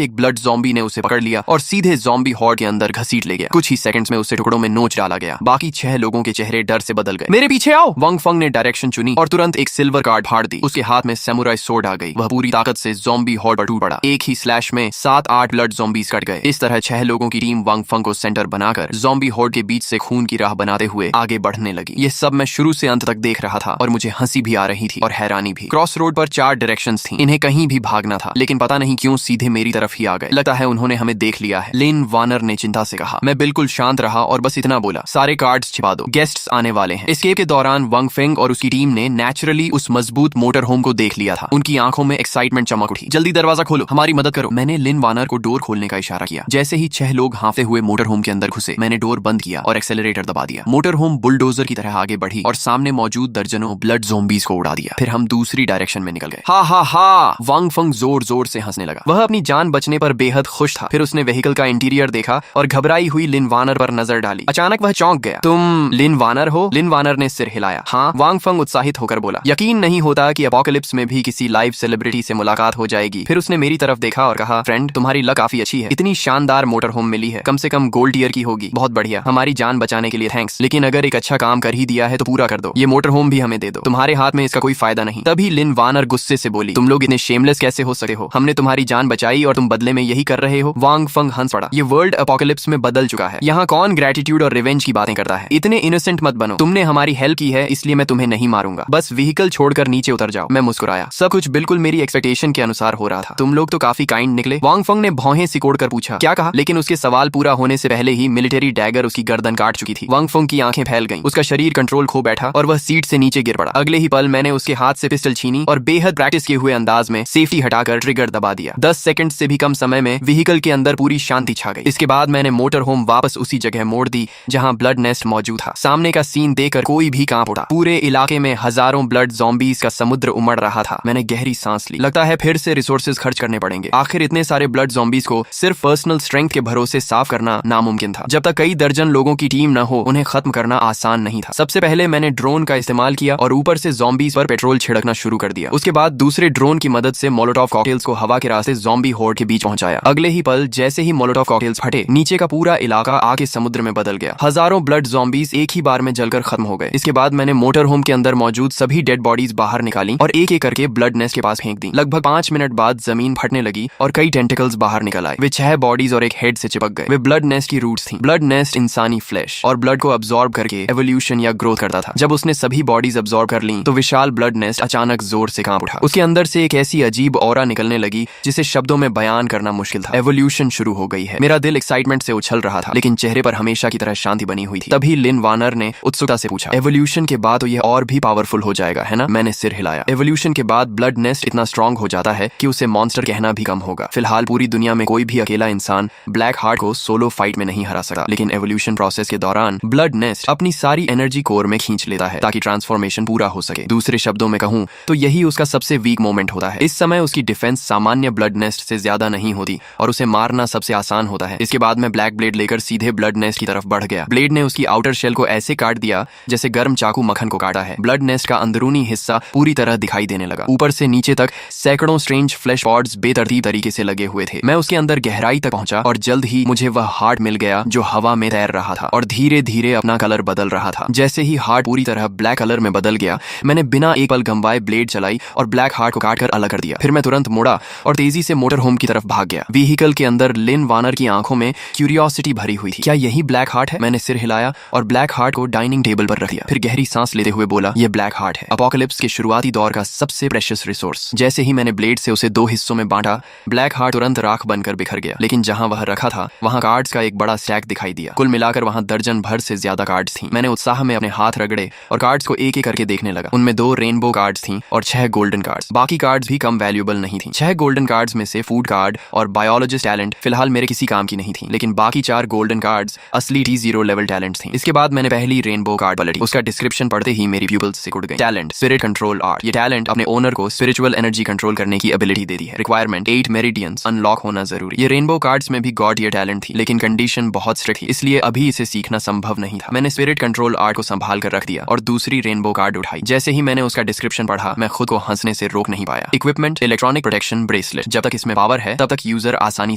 एक ब्लड ज़ॉम्बी ने उसे पकड़ लिया और सीधे ज़ॉम्बी हॉर्ड के अंदर घसीट ले गया। कुछ ही सेकंड्स में उसे टुकड़ों में नोच डाला गया। बाकी 6 लोगों के चेहरे डर से बदल गए। मेरे पीछे आओ, वंग फंग ने डायरेक्शन चुनी और तुरंत एक सिल्वर कार्ड फाड़ दी। उसके हाथ में सैमुराई सोर्ड आ गई। वह पूरी ताकत से ज़ॉम्बी हॉर्ड पर टूट पड़ा। एक ही स्लैश में 7-8 ब्लड ज़ॉम्बीज कट गए। इस तरह 6 लोगों की टीम वंग फंग को सेंटर बनाकर ज़ॉम्बी हॉर्ड के बीच से खून की राह बनाते हुए आगे बढ़ने लगी। ये सब मैं शुरू से अंत तक देख रहा था और मुझे हंसी भी आ रही थी और हैरानी भी। क्रॉस रोड पर 4 डायरेक्शंस थी। इन्हें कहीं भी भागना था, लेकिन पता नहीं क्यों सीधे मेरी तरफ ही आ गए। लगता है उन्होंने हमें देख लिया है, लिन वानर ने चिंता से कहा। मैं बिल्कुल शांत रहा और बस इतना बोला, सारे कार्ड्स छिपा दो, गेस्ट्स आने वाले हैं। एस्केप के दौरान वंग फेंग और उसकी टीम ने नेचुरली उस मजबूत मोटर होम को देख लिया था। उनकी आंखों में एक्साइटमेंट चमक उठी। जल्दी दरवाजा खोलो, हमारी मदद करो। मैंने लिन वानर को डोर खोलने का इशारा किया। जैसे ही 6 लोग हाँफते हुए मोटर होम के अंदर घुसे, मैंने डोर बंद किया और एक्सेलरेटर दबा दिया। मोटर होम बुलडोजर की तरह आगे बढ़ी और सामने मौजूद दर्जनों ब्लड ज़ॉम्बीज को उड़ा दिया। फिर हम दूसरी डायरेक्शन में निकल गए। हा हा हा, वंग फंग जोर जोर से हंसने लगा। वह अपनी जान बचने पर बेहद खुश था। फिर उसने व्हीकल का इंटीरियर देखा और घबराई हुई लिन वानर पर नजर डाली। अचानक वह चौंक गया। तुम लिन वानर हो? लिन वानर ने सिर हिलाया। हाँ, वांग फंग उत्साहित होकर बोला। यकीन नहीं होता कि अपोकलिप्स में भी किसी लाइव सेलिब्रिटी से मुलाकात हो जाएगी। फिर उसने मेरी तरफ देखा और कहा, फ्रेंड, तुम्हारी लक काफी अच्छी है। इतनी शानदार मोटर होम मिली है, कम से कम गोल्ड ईयर की होगी। बहुत बढ़िया, हमारी जान बचाने के लिए थैंक्स। लेकिन अगर एक अच्छा काम कर ही दिया है तो पूरा कर दो। ये मोटर होम भी हमें दे दो, तुम्हारे हाथ में इसका कोई फायदा नहीं। तभी लिन वानर गुस्से से बोली, तुम लोग इतने शेमलेस कैसे हो सकते हो? हमने तुम्हारी जान बचाई और तुम बदले में यही कर रहे हो? वांग फंग हंस पड़ा। ये वर्ल्ड अपोकलिप्स में बदल चुका है। यहाँ कौन ग्रेटिट्यूड और रिवेंज की बातें करता है? इतने इनोसेंट मत बनो। तुमने हमारी हेल्प की है, इसलिए मैं तुम्हें नहीं मारूंगा। बस व्हीकल छोड़कर नीचे उतर जाओ। मैं मुस्कुराया। सब कुछ बिल्कुल मेरी एक्सपेक्टेशन के अनुसार हो रहा था। तुम लोग तो काफी काइंड निकले। वांग फंग ने भौहें सिकोड़ कर पूछा, क्या कहा? लेकिन उसके सवाल पूरा होने से पहले ही मिलिट्री डैगर उसकी गर्दन काट चुकी थी। वांग फंग की आंखें फैल गईं। उसका शरीर कंट्रोल खो बैठा और वह सीट से नीचे गिर पड़ा। अगले ही पल मैंने उसके हाथ से पिस्टल छीनी और बेहद प्रैक्टिस किए हुए अंदाज में सेफ्टी हटाकर ट्रिगर दबा दिया। 10 सेकंड से भी कम समय में व्हीकल के अंदर पूरी शांति छा गई। इसके बाद मैंने मोटर होम वापस उसी जगह मोड़ दी जहां ब्लड नेस्ट मौजूद था। सामने का सीन देखकर कोई भी कांप उठा। पूरे इलाके में हजारों ब्लड ज़ॉम्बीज का समुद्र उमड़ रहा था। मैंने गहरी सांस ली। लगता है फिर से रिसोर्सेज खर्च करने पड़ेंगे। आखिर इतने सारे ब्लड ज़ॉम्बीज को सिर्फ पर्सनल स्ट्रेंथ के भरोसे साफ करना नामुमकिन था। जब तक कई दर्जन लोगों की टीम न हो, उन्हें खत्म करना आसान नहीं था। सबसे पहले मैंने ड्रोन का इस्तेमाल किया और ऊपर से ज़ॉम्बीज पर पेट्रोल छिड़कना शुरू कर दिया। उसके बाद दूसरे ड्रोन की मदद से मोलोटोव कॉकटेल्स को हवा के रास्ते ज़ॉम्बी हॉर्ड के बीच पहुंचाया। अगले ही पल जैसे ही मोलोटोव कॉकटेल्स फटे, नीचे का पूरा इलाका आग के समुद्र में बदल गया। हजारों ब्लड ज़ॉम्बीज एक ही बार में जलकर खत्म हो गए। इसके बाद मैंने मोटर होम के अंदर मौजूद सभी डेड बॉडीज बाहर निकाली और एक एक करके ब्लड नेस्ट के पास फेंक दी। लगभग 5 मिनट बाद जमीन फटने लगी और कई टेंटिकल्स बाहर निकल आए। वे 6 बॉडीज और एक हेड से चिपक गए। वे ब्लड नेस्ट की रूट्स थी। ब्लड नेस्ट इंसानी फ्लैश और ब्लड को अब्सॉर्ब करके एवोल्यूशन या ग्रोथ करता था। जब उसने सभी बॉडीज अब्सॉर्ब कर ली तो विशाल ब्लड नेस्ट अचानक जोर से कांप उठा। उसके अंदर से एक ऐसी अजीब ऑरा निकलने लगी जिसे शब्दों में बयान करना मुश्किल था। एवोल्यूशन शुरू हो गई है। मेरा दिल एक्साइटमेंट से उछल रहा था, लेकिन चेहरे पर हमेशा की तरह शांति बनी हुई थी। तभी लिन वानर ने उत्सुकता से पूछा, एवोल्यूशन के बाद तो यह और भी पावरफुल हो जाएगा, है ना? मैंने सिर हिलाया। एवोल्यूशन के बाद ब्लड नेस्ट इतना स्ट्रांग हो जाता है कि उसे मॉन्स्टर कहना भी कम होगा। फिलहाल पूरी दुनिया में कोई भी अकेला इंसान ब्लैक हार्ट को सोलो फाइट में नहीं हरा सकता, लेकिन एवोल्यूशन प्रोसेस के दौरान ब्लड नेस्ट अपनी सारी एनर्जी कोर में खींच लेता है ताकि ट्रांसफॉर्मेशन पूरा हो सके। दूसरे शब्दों में कहूं तो यही उसका सबसे वीक मोमेंट होता है। इस समय उसकी डिफेंस सामान्य ब्लड नेस्ट से ज्यादा नहीं होती और उसे मारना सबसे आसान होता है। इसके बाद मैं ब्लैक ब्लेड लेकर सीधे ब्लड नेस्ट की तरफ बढ़ गया। ब्लेड ने उसकी आउटर शेल को ऐसे काट दिया जैसे गर्म चाकू मक्खन को काटा है। ब्लड नेस्ट का अंदरूनी हिस्सा पूरी तरह दिखाई देने लगा। ऊपर से नीचे तक सैकड़ों स्ट्रेंज फ्लैश पॉड्स बेतरतीब तरीके से लगे हुए थे। मैं उसके अंदर गहराई तक पहुंचा और जल्द ही मुझे वह हार्ट मिल गया जो हवा में तैर रहा था और धीरे धीरे अपना कलर बदल रहा था। जैसे ही हार्ट पूरी तरह ब्लैक कलर में बदल गया, मैंने बिना एक पल गंवाए ब्लेड चलाई और ब्लैक हार्ट को काटकर अलग कर दिया। फिर मैं तुरंत मुड़ा और तेजी से मोटर होम की तरफ भाग गया। व्हीकल के अंदर लिन वानर की आंखों में क्यूरियोसिटी भरी हुई थी। क्या यही ब्लैक हार्ट है? मैंने सिर हिलाया और ब्लैक हार्ट को डाइनिंग टेबल पर रख दिया। फिर गहरी सांस लेते हुए बोला, यह ब्लैक हार्ट है, अपोकलिप्स के शुरुआती दौर का सबसे प्रेशियस रिसोर्स। जैसे ही मैंने ब्लेड से उसे 2 हिस्सों में बांटा, ब्लैक हार्ट तुरंत राख बनकर बिखर गया। लेकिन जहां वह रखा था वहां कार्ड्स का एक बड़ा स्टैक दिखाई दिया। कुल मिलाकर वहां दर्जन भर से ज्यादा कार्ड्स थी। मैंने उत्साह में अपने हाथ रगड़े और कार्ड्स को एक एक करके देखने लगा। उनमें 2 रेनबो कार्ड्स थी और 6 गोल्डन कार्ड्स। बाकी कार्ड्स भी कम वैल्यूएबल नहीं थी। 6 गोल्डन कार्ड्स में से फूड कार्ड और बायोलॉजिस्ट टैलेंट फिलहाल मेरे किसी काम की नहीं थी, लेकिन बाकी 4 गोल्डन कार्ड्स असली T0 लेवल टैलेंट थी। इसके बाद मैंने पहली रेनबो कार्ड पलटी। उसका डिस्क्रिप्शन पढ़ते ही मेरी प्यूपिल्स सिकुड़ गई। Talent spirit control art. ये टैलेंट अपने ओनर को स्पिरिचुअल एनर्जी कंट्रोल करने की एबिलिटी देती है। रिक्वायरमेंट 8 मेरिडियंस अनलॉक होना जरूरी। ये रेनबो कार्ड्स में भी गॉड ईयर टैलेंट थी, लेकिन कंडीशन बहुत स्ट्रिक्ट थी, इसलिए अभी इसे सीखना संभव नहीं था। मैंने स्पिरिट कंट्रोल आर्ट को संभाल कर रख दिया और दूसरी रेनबो कार्ड उठाई। जैसे ही मैंने उसका डिस्क्रिप्शन पढ़ा, मैं खुद को हंसने से रोक नहीं पाया। Equipment, electronic protection bracelet. जब तक इसमें पावर है तब तक यूजर आसानी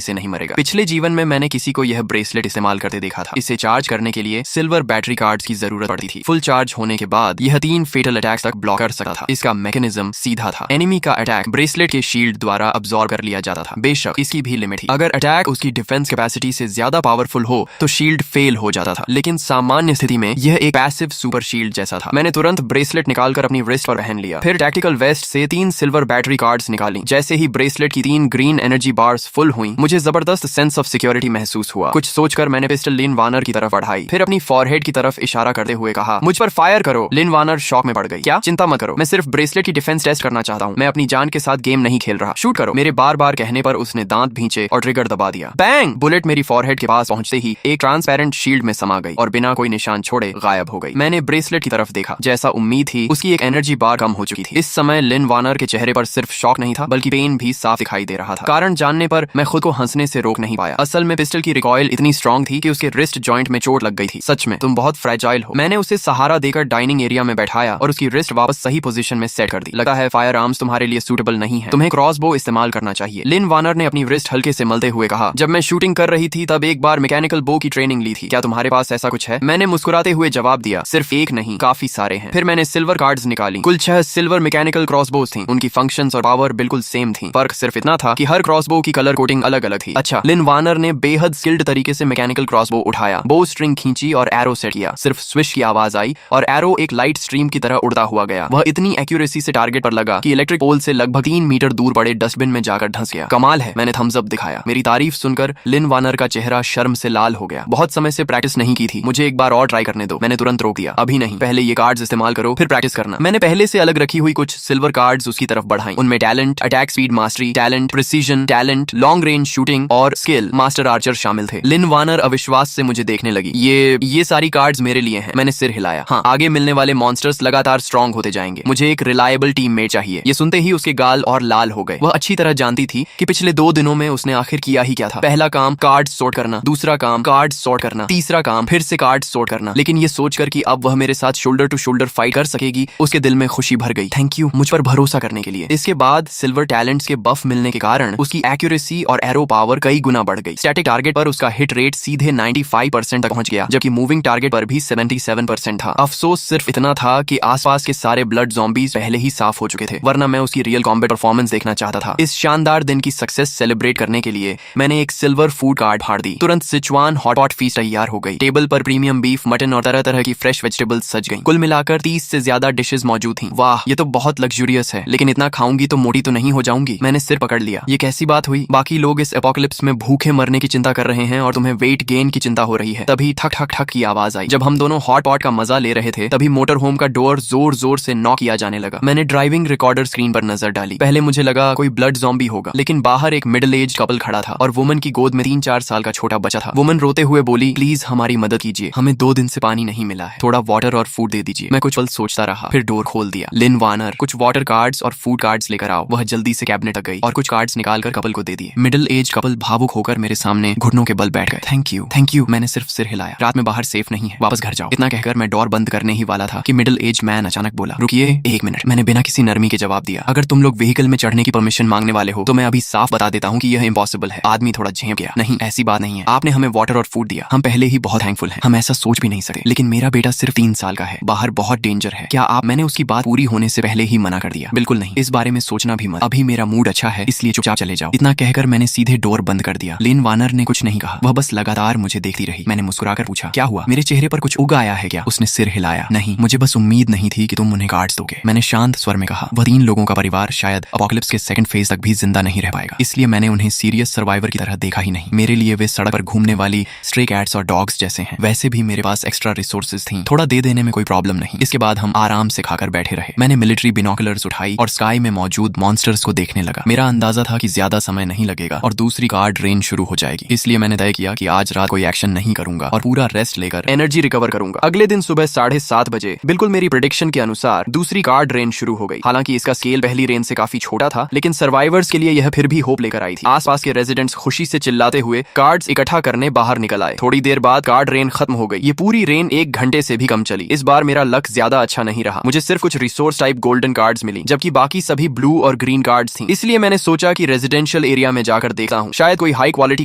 से नहीं मरेगा। पिछले जीवन में मैंने किसी को यह ब्रेसलेट इस्तेमाल करते देखा था। इसे चार्ज करने के लिए सिल्वर बैटरी कार्ड्स की जरूरत पड़ती थी। फुल चार्ज होने के बाद यह 3 फेटल अटैक्स तक ब्लॉक कर सकता था। इसका मैकेनिज्म सीधा था। एनिमी का अटैक ब्रेसलेट के शील्ड द्वारा अब्सॉर्ब कर लिया जाता था। बेशक इसकी भी लिमिट थी। अगर अटैक उसकी डिफेंस कैपेसिटी से ज्यादा पावरफुल हो तो शील्ड फेल हो जाता था, लेकिन सामान्य स्थिति में यह एक पैसिव सुपर शील्ड जैसा था। मैंने तुरंत ब्रेसलेट निकालकर अपनी रिस्ट पर पहन लिया। फिर टैक्टिकल वेस्ट से 3 सिल्वर बैटरी कार्ड्स निकाली। जैसे ही ब्रेसलेट की 3 ग्रीन एनर्जी बार्स फुल हुई, मुझे जबरदस्त सेंस ऑफ सिक्योरिटी महसूस हुआ। कुछ सोचकर मैंने पिस्टल लिन वानर की तरफ बढ़ाई, फिर अपनी फॉरहेड की तरफ इशारा करते हुए कहा, मुझ पर फायर करो। लिन वानर शॉक में पड़ गई। क्या? चिंता मत करो, मैं सिर्फ ब्रेसलेट की डिफेंस टेस्ट करना चाहता हूँ। मैं अपनी जान के साथ गेम नहीं खेल रहा। शूट करो। मेरे बार बार कहने पर उसने दांत भींचे और ट्रिगर दबा दिया। बैंग! बुलेट मेरी फॉरहेड के पास पहुंचते ही एक ट्रांसपेरेंट शील्ड में समा गई और बिना कोई निशान छोड़े गायब हो गई। मैंने ब्रेसलेट की तरफ देखा। जैसा उम्मीद थी, उसकी एक एनर्जी बार कम हो चुकी थी। इस समय लिन वानर के चेहरे पर सिर्फ शॉक नहीं था, बल्कि पेन भी साफ दिखाई दे रहा था। कारण जानने पर मैं खुद को हंसने से रोक नहीं पाया। असल में पिस्टल की रिकॉइल इतनी स्ट्रांग थी कि उसके रिस्ट जॉइंट में चोट लग गई थी। सच में तुम बहुत फ्रेजाइल हो। मैंने उसे सहारा देकर डाइनिंग एरिया में बैठाया और उसकी रिस्ट वापस सही पोजीशन में सेट कर दी। लगा है फायर आर्म्स तुम्हारे लिए सूटेबल नहीं है, तुम्हें क्रॉसबो इस्तेमाल करना चाहिए। लिन वानर ने अपनी रिस्ट हल्के से मलते हुए कहा, जब मैं शूटिंग कर रही थी तब एक बार मैकेनिकल बो की ट्रेनिंग ली थी। क्या तुम्हारे पास ऐसा कुछ है? मैंने मुस्कुराते हुए जवाब दिया, सिर्फ एक नहीं, काफी सारे हैं। फिर मैंने सिल्वर कार्ड्स निकाली। कुल 6 सिल्वर मैकेनिकल क्रॉसबोज थी। उनकी फंक्शंस और पावर बिल्कुल सेम थी। फर्क सिर्फ इतना था कि हर क्रॉसबो की कलर कोटिंग अलग अलग थी। अच्छा। लिन वानर ने बेहद स्किल्ड तरीके से मैकेनिकल क्रॉसबो उठाया, बो स्ट्रिंग खींची और एरो सेट किया। सिर्फ स्विश की आवाज आई और एरो एक लाइट स्ट्रीम की तरह उड़ता हुआ गया। वह इतनी एक्यूरेसी से टारगेट पर लगा कि इलेक्ट्रिक पोल से लगभग 3 मीटर दूर पड़े डस्टबिन में जाकर धंस गया। कमाल है, मैंने थम्स अप दिखाया। मेरी तारीफ सुनकर लिन वानर का चेहरा शर्म से लाल हो गया। बहुत समय से प्रैक्टिस नहीं की थी, मुझे एक बार और ट्राई करने दो। मैंने तुरंत रोक दिया, अभी नहीं, पहले ये कार्ड्स इस्तेमाल करो फिर प्रैक्टिस करना। मैंने पहले से अलग रखी हुई कुछ सिल्वर कार्ड्स उसकी तरफ बढ़ाई। उनमें talent, attack speed mastery, talent, precision, talent, long range shooting और स्किल मास्टर आर्चर शामिल थे। लिन वानर अविश्वास से मुझे देखने लगी। ये सारी कार्ड्स मेरे लिए हैं। मैंने सिर हिलाया। हाँ, आगे मिलने वाले मॉन्स्टर्स लगातार स्ट्रॉन्ग होते जाएंगे। मुझे एक रिलायबल टीममेट चाहिए। ये सुनते ही उसके गाल और लाल हो गए। वह अच्छी तरह जानती थी कि पिछले 2 दिनों में उसने आखिर किया ही क्या था। पहला काम कार्ड सॉर्ट करना, दूसरा काम कार्ड सॉर्ट करना, तीसरा काम फिर से कार्ड सॉर्ट करना। लेकिन ये सोचकर कि अब वह मेरे साथ शोल्डर टू शोल्डर फाइट कर सकेगी, उसके दिल में खुशी भर गई। थैंक यू मुझ पर भरोसा करने के लिए। इसके बाद सिल्वर टैलेंट्स के बफ मिलने के कारण उसकी एक्यूरेसी और एरो पावर कई गुना बढ़ गई। स्टैटिक टारगेट पर उसका हिट रेट सीधे 95% तक पहुंच गया, जबकि मूविंग टारगेट पर भी 77% था। अफसोस सिर्फ इतना था कि आसपास के सारे ब्लड ज़ॉम्बीज पहले ही साफ हो चुके थे, वरना मैं उसकी रियल कॉम्बैट परफॉर्मेंस देखना चाहता था। इस शानदार दिन की सक्सेस सेलिब्रेट करने के लिए मैंने एक सिल्वर फूड कार्ड फाड़ दी। तुरंत सिचुआन हॉटपॉट फीस्ट तैयार हो गई। टेबल पर प्रीमियम बीफ, मटन और तरह तरह की फ्रेश वेजिटेबल्स सज गई। कुल मिलाकर 30 से ज्यादा डिशेस मौजूद थी। वाह, ये तो बहुत लग्जूरियस है, लेकिन इतना खाऊंगी तो मोटी तो नहीं हो जाऊंगी। मैंने सिर पकड़ लिया। ये कैसी बात हुई? बाकी लोग इस एपोकलिप्स में भूखे मरने की चिंता कर रहे हैं और तुम्हें वेट गेन की चिंता हो रही है। तभी ठक ठक ठक की आवाज आई। जब हम दोनों हॉट पॉट का मजा ले रहे थे तभी मोटर होम का डोर जोर जोर से नॉक किया जाने लगा। मैंने ड्राइविंग रिकॉर्डर स्क्रीन पर नजर डाली। पहले मुझे लगा कोई ब्लड ज़ॉम्बी होगा, लेकिन बाहर एक मिडिल एज कपल खड़ा था और वुमन की गोद में 3-4 साल का छोटा बच्चा था। वुमन रोते हुए बोली, प्लीज हमारी मदद कीजिए, हमें 2 दिन से पानी नहीं मिला है, थोड़ा वाटर और फूड दे दीजिए। मैं कुछ पल सोचता रहा, फिर डोर खोल दिया। लिन वानर, कुछ वाटर कार्ड्स और फूड कार्ड्स लेकर आओ। वह जल्दी से कैबिनेट तक गई और कुछ कार्ड्स निकालकर कपल को दे दिए। मिडिल एज कपल भावुक होकर मेरे सामने घुटनों के बल बैठ गए। Thank you. मैंने सिर्फ सिर हिलाया। रात में बाहर सेफ नहीं है, वापस घर जाओ। इतना कहकर मैं डोर बंद करने ही वाला था कि मिडिल एज मैन अचानक बोला, रुकिए 1 मिनट। मैंने बिना किसी नरमी के जवाब दिया, अगर तुम लोग व्हीकल में चढ़ने की परमिशन मांगने वाले हो तो मैं अभी साफ बता देता हूँ कि यह इम्पॉसिबल है। आदमी थोड़ा झेप गया। नहीं, ऐसी बात नहीं है, आपने हमें वाटर और फूड दिया, हम पहले ही बहुत थैंकफुल हैं। हम ऐसा सोच भी नहीं सकते, लेकिन मेरा बेटा सिर्फ 3 साल का है, बाहर बहुत डेंजर है। क्या आप? मैंने उसकी बात पूरी होने से पहले ही मना कर दिया। बिल्कुल नहीं, इस बारे में सोचना भी मत, अभी मेरा मूड अच्छा है, इसलिए चुपचाप चले जाओ। इतना कहकर मैंने सीधे डोर बंद कर दिया। लिन वानर ने कुछ नहीं कहा, वह बस लगातार मुझे देखती रही। मैंने मुस्कुराकर पूछा, क्या हुआ? मेरे चेहरे पर कुछ उग आया है क्या? उसने सिर हिलाया। नहीं, मुझे बस उम्मीद नहीं थी कि तुम उन्हें कार्ड्स दोगे। मैंने शांत स्वर में कहा, वह 3 लोगों का परिवार शायद अपोकलिप्स के सेकंड फेज तक भी जिंदा नहीं रह पाएगा, इसलिए मैंने उन्हें सीरियस सर्वाइवर की तरह देखा ही नहीं। मेरे लिए वे सड़क पर घूमने वाली स्ट्रे कैट्स और डॉग्स जैसे हैं। वैसे भी मेरे पास एक्स्ट्रा रिसोर्सेज थी, थोड़ा दे देने में कोई प्रॉब्लम नहीं। इसके बाद हम आराम से खाकर बैठे रहे। मैंने मिलिट्री बिनोकुलर्स उठाई और स्काई में मौजूद मॉन्स्टर्स को देखने लगा। मेरा अंदाजा था कि ज्यादा समय नहीं लगेगा और दूसरी कार्ड रेंज शुरू हो जाएगी, इसलिए मैंने तय किया कि आज रात कोई एक्शन नहीं करूंगा और पूरा रेस्ट लेकर एनर्जी रिकवर करूंगा। अगले दिन सुबह 7:30 बजे बिल्कुल मेरी प्रेडिक्शन के अनुसार दूसरी कार्ड रेंज शुरू हो गई। हालांकि इसका स्केल पहली रेंज से काफी छोटा था, लेकिन सर्वाइवर्स के लिए यह फिर भी होप लेकर आई थी। आसपास के रेजिडेंट्स खुशी से चिल्लाते हुए कार्ड्स इकट्ठा करने बाहर निकल आए। थोड़ी देर बाद कार्ड रेन खत्म हो गई। ये पूरी रेन 1 घंटे से भी कम चली। इस बार मेरा लक ज्यादा अच्छा नहीं रहा। मुझे सिर्फ कुछ रिसोर्स टाइप गोल्डन कार्ड्स मिली, जबकि जबकि बाकी सभी ब्लू और ग्रीन कार्ड्स थी। इसलिए मैंने सोचा कि रेजिडेंशियल एरिया में जाकर देखता हूँ, शायद कोई हाई क्वालिटी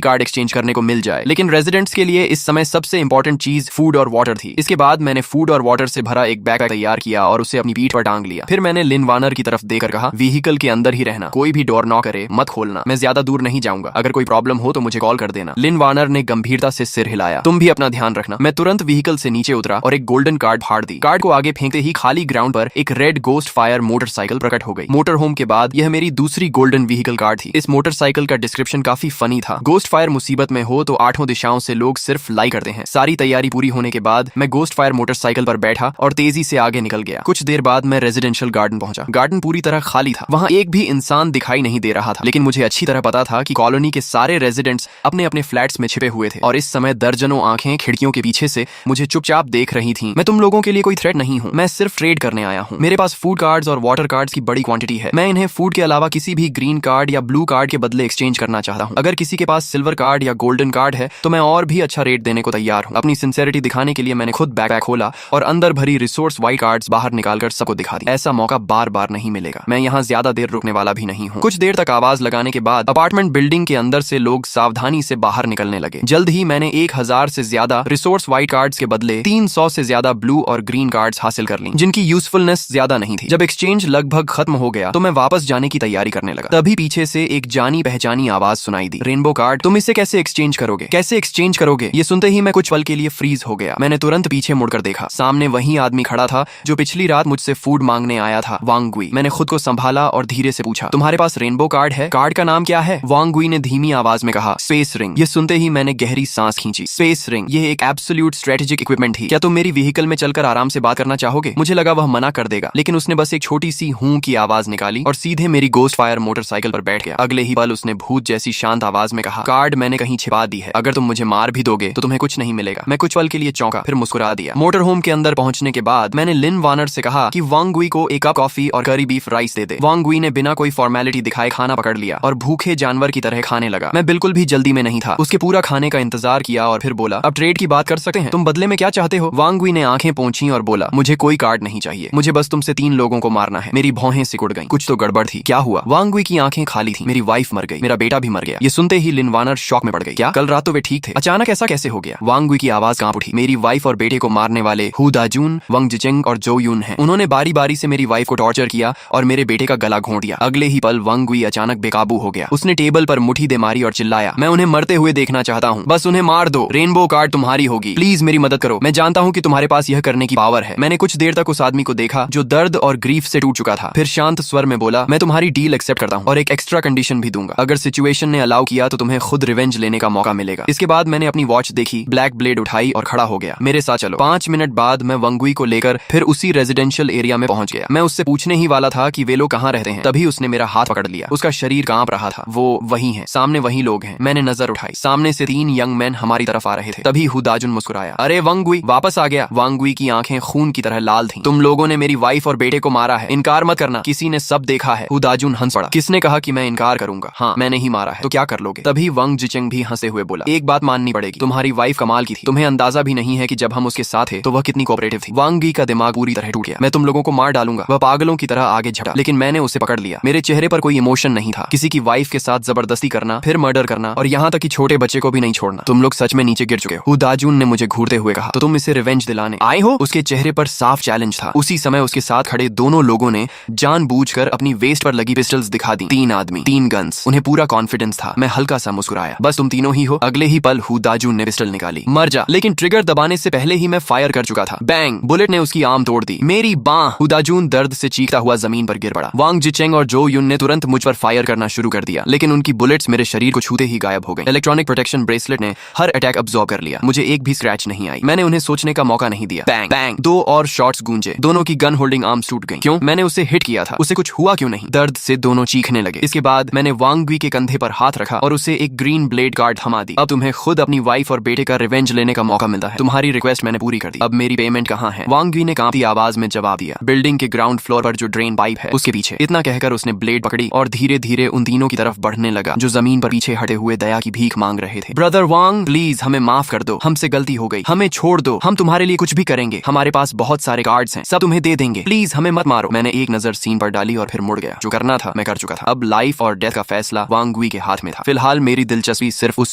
कार्ड एक्सचेंज करने को मिल जाए। लेकिन रेजिडेंट्स के लिए इस समय सबसे इंपॉर्टेंट चीज फूड और वाटर थी। इसके बाद मैंने फूड और वाटर से भरा एक बैग तैयार किया और उसे अपनी पीठ पर टांग लिया। फिर मैंने लिन वार्नर की तरफ देकर कहा, व्हीकल के अंदर ही रहना, कोई भी डोर नॉक करे मत खोलना, मैं ज्यादा दूर नहीं जाऊंगा, अगर कोई प्रॉब्लम हो तो मुझे कॉल कर देना। लिन वार्नर ने गंभीरता से सिर हिलाया, तुम भी अपना ध्यान रखना। मैं तुरंत व्हीकल से नीचे उतरा और एक गोल्डन कार्ड फाड़ दी। कार्ड को आगे फेंकते ही खाली ग्राउंड पर एक रेड गोस्ट फायर मोटरसाइकिल प्रकट हो गई। मोटर होम के बाद यह मेरी दूसरी गोल्डन व्हीकल कार्ड थी। इस मोटरसाइकिल का डिस्क्रिप्शन काफी फनी था। गोस्ट फायर मुसीबत में हो तो 8 दिशाओं से लोग सिर्फ लाइक करते हैं। सारी तैयारी पूरी होने के बाद मैं गोस्ट फायर मोटरसाइकिल पर बैठा और तेजी से आगे निकल गया। कुछ देर बाद मैं रेजिडेंशियल गार्डन पहुंचा। गार्डन पूरी तरह खाली था, वहां एक भी इंसान दिखाई नहीं दे रहा था। लेकिन मुझे अच्छी तरह पता था कि कॉलोनी के सारे रेजिडेंट्स अपने अपने फ्लैट्स में छिपे हुए थे और इस समय दर्जनों आंखें खिड़कियों के पीछे से मुझे चुपचाप देख रही थीं। मैं तुम लोगों के लिए कोई थ्रेट नहीं हूं, मैं सिर्फ ट्रेड करने आया हूं। मेरे पास फूड कार्ड्स और वाटर कार्ड्स की बड़ी क्वांटिटी है। मैं इन्हें फूड के अलावा किसी भी ग्रीन कार्ड या ब्लू कार्ड के बदले एक्सचेंज करना चाहता हूं। अगर किसी के पास सिल्वर कार्ड या गोल्डन कार्ड है तो मैं और भी अच्छा रेट देने को तैयार हूं। अपनी सिंसेरिटी दिखाने के लिए मैंने खुद बैग खोला और अंदर भरी रिसोर्स वाइट कार्ड्स बाहर निकालकर सबको दिखा दी। ऐसा मौका बार बार नहीं मिलेगा। मैं यहाँ ज्यादा देर रुकने वाला भी नहीं हूँ। कुछ देर तक आवाज लगाने के बाद अपार्टमेंट बिल्डिंग के अंदर से लोग सावधानी से बाहर निकलने लगे। जल्द ही मैंने 1000 से ज्यादा रिसोर्स वाइट कार्ड्स के बदले 300 से ज्यादा ब्लू और ग्रीन कार्ड्स हासिल कर ली, जिनकी यूजफुलनेस ज्यादा नहीं थी। जब एक्सचेंज लगभग खत्म हो गया तो मैं वापस जाने की तैयारी करने लगा। तभी पीछे से एक जानी पहचानी आवाज सुनाई दी, रेनबो कार्ड, तुम इसे कैसे एक्सचेंज करोगे, कैसे एक्सचेंज करोगे? ये सुनते ही मैं कुछ पल के लिए फ्रीज हो गया। मैंने तुरंत पीछे मुड़कर देखा, सामने वही आदमी खड़ा था जो पिछली रात मुझसे फूड मांगने आया था, वांग गुई। मैंने खुद को संभाला और धीरे से पूछा, तुम्हारे पास रेनबो कार्ड है? कार्ड का नाम क्या है? वांग गुई ने धीमी आवाज में कहा, स्पेस रिंग। ये सुनते ही मैंने गहरी सांस खींची। स्पेस रिंग, ये एक एब्सोल्यूट स्ट्रेटेजिक इक्विपमेंट थी। क्या तुम मेरी व्हीकल में चलकर आराम से बात करना चाहोगे? मुझे लगा वह मना कर देगा, लेकिन उसने बस एक छोटी सी हूं की आवाज निकाली और सीधे मेरी गोस्ट फायर मोटरसाइकिल पर बैठ गया। अगले ही पल उसने भूत जैसी शांत आवाज में कहा, कार्ड मैंने कहीं छिपा दी है, अगर तुम मुझे मार भी दोगे तो तुम्हें कुछ नहीं मिलेगा। मैं कुछ पल के लिए चौंका, फिर मुस्कुरा दिया। मोटर होम के अंदर पहुंचने के बाद मैंने लिन वार्नर से कहा कि वांग गुई को एक कप कॉफी और करी बीफ राइस दे दे। वांग गुई ने बिना कोई फॉर्मेलिटी दिखाए खाना पकड़ लिया और भूखे जानवर की तरह खाने लगा। मैं बिल्कुल भी जल्दी में नहीं था। उसके पूरा खाने का इंतजार किया और फिर बोला, अब ट्रेड की बात कर सकते हैं, तुम बदले में क्या चाहते हो? वांग गुई ने आंखें पोंछी और बोला, मुझे कोई कार्ड नहीं चाहिए, मुझे बस तुमसे 3 लोगों को मारना है। मेरी भौहें सिकुड़ गईं। कुछ तो गड़बड़ थी। क्या हुआ? वांग गुई की आंखें खाली थी। मेरी वाइफ मर गई, मेरा बेटा भी मर गया। ये सुनते ही लिन वार्नर शॉक में पड़ गई। क्या कल रात तो वे ठीक थे, अचानक ऐसा कैसे हो गया? वांग गुई की आवाज कांप उठी। मेरी वाइफ और बेटे को मारने वाले हु दाजुन, वंग जिचेंग और जो यून हैं। उन्होंने बारी बारी से मेरी वाइफ को टॉर्चर किया और मेरे बेटे का गला घोंट दिया। अगले ही पल वांग गुई अचानक बेकाबू हो गया। उसने टेबल पर मुट्ठी दे मारी और चिल्लाया, मैं उन्हें मरते हुए देखना चाहता हूँ, बस उन्हें मार दो, रेनबो कार्ड तुम्हारी होगी, प्लीज मेरी मदद करो, मैं जानता हूँ कि तुम्हारे पास यह करने की पावर है। मैंने कुछ देर तक उस आदमी को देखा जो दर्द और ग्रीफ से टूट चुका था। फिर शांत स्वर में बोला, मैं तुम्हारी डील एक्सेप्ट करता हूँ और एक एक्स्ट्रा कंडीशन भी दूंगा। अगर सिचुएशन ने अलाउ किया तो तुम्हें खुद रिवेंज लेने का मौका मिलेगा। इसके बाद मैंने अपनी वॉच देखी, ब्लैक ब्लेड उठाई और खड़ा हो गया। मेरे साथ चलो। 5 मिनट बाद मैं वांग गुई को लेकर फिर उसी रेजिडेंशियल एरिया में पहुंच गया। मैं उससे पूछने ही वाला था कि वे लोग कहाँ रहते हैं, तभी उसने मेरा हाथ पकड़ लिया। उसका शरीर कांप रहा था। वो वही है, सामने वही लोग हैं। मैंने नजर उठाई, सामने से 3 यंग मैन हमारी तरफ आ रहे थे। तभी हुदाजुन मुस्कुराया, अरे वांग गुई वापस आ गया। वांग गुई की आंखें खून की तरह लाल थीं। तुम लोगों ने मेरी वाइफ और बेटे को मारा है, इनकार मत करना, किसी ने सब देखा है। हुदाजुन हंस पड़ा, किसने कहा कि मैं इनकार करूंगा? हाँ, मैंने ही मारा है, तो क्या कर लोगे? तभी वंग जिचेंग भी हंसे हुए बोला, एक बात माननी पड़ेगी, तुम्हारी वाइफ कमाल की थी। तुम्हें अंदाजा भी नहीं है कि जब हम उसके साथ थे तो वह कितनी कोऑपरेटिव थी। वांग गुई का दिमाग पूरी तरह टूट गया। मैं तुम लोगों को मार डालूंगा, वह पागलों की तरह आगे झटा, लेकिन मैंने उसे पकड़ लिया। मेरे चेहरे पर कोई इमोशन नहीं था। किसी की वाइफ के साथ जबरदस्ती करना, फिर मर्डर करना और यहाँ तक कि छोटे बच्चे को भी नहीं छोड़ना। तुम लोग सच में नीचे गिर चुके हो। हुदाजुन ने मुझे घूरते हुए कहा, तो तुम इसे रिवेंज दिलाने आए हो? उसके चेहरे पर साफ चैलेंज था। उसी समय उसके साथ खड़े दोनों लोगों ने जानबूझकर अपनी वेस्ट पर लगी पिस्टल्स दिखा दी। 3 आदमी, 3 गन्स, उन्हें पूरा कॉन्फिडेंस था। मैं हल्का सा मुस्कुराया, बस तुम तीनों ही हो? अगले ही पल हुदाजुन ने पिस्टल निकाली, मर जा, लेकिन ट्रिगर दबाने से पहले ही मैं फायर कर चुका था। बैंग, बुलेट ने उसकी आर्म तोड़ दी। मेरी बांह। हुदाजुन दर्द से चीखता हुआ जमीन पर गिर पड़ा। वांग जिचेंग और जो यून ने तुरंत मुझ पर फायर करना शुरू कर दिया, लेकिन उनकी बुलेट्स मेरे शरीर को छूते ही गायब हो गई। इलेक्ट्रॉनिक प्रोटेक्शन ब्रेसलेट ने हर अटैक अब्सॉर्ब कर लिया। मुझे एक भी स्क्रैच नहीं आई। मैंने उन्हें सोचने का मौका नहीं दिया। बैंग बैंग, 2 और शॉट्स गूंजे। दोनों की गन होल्डिंग आर्म्स टूट गई। क्यों? मैंने उसे हिट किया था, उसे कुछ हुआ क्यों नहीं? दर्द से दोनों चीखने लगे। इसके बाद मैंने वांग गुई के कंधे पर हाथ रखा और उसे एक ग्रीन ब्लेड कार्ड थमा दी। अब तुम्हें खुद अपनी वाइफ और बेटे का रिवेंज लेने का मौका मिलता है। तुम्हारी रिक्वेस्ट मैंने पूरी कर दी, अब मेरी पेमेंट कहाँ है? वांग गुई ने कांपती आवाज में जवाब दिया, बिल्डिंग के ग्राउंड फ्लोर पर जो ड्रेन पाइप है उसके पीछे। इतना कहकर उसने ब्लेड पकड़ी और धीरे धीरे उन तीनों की तरफ बढ़ने लगा जो जमीन पर पीछे हटे हुए दया की भीख मांग रहे थे। ब्रदर वांग, प्लीज हमें माफ कर दो, हमसे गलती हो गई, हमें छोड़ दो, हम तुम्हारे लिए कुछ भी करेंगे, हमारे पास बहुत सारे कार्ड्स हैं, सब तुम्हें दे देंगे, प्लीज हमें मत मारो। मैंने एक नजर नजर सीन पर डाली और फिर मुड़ गया। जो करना था मैं कर चुका था। अब लाइफ और डेथ का फैसला वांग गुई के हाथ में था। फिलहाल मेरी दिलचस्पी सिर्फ उस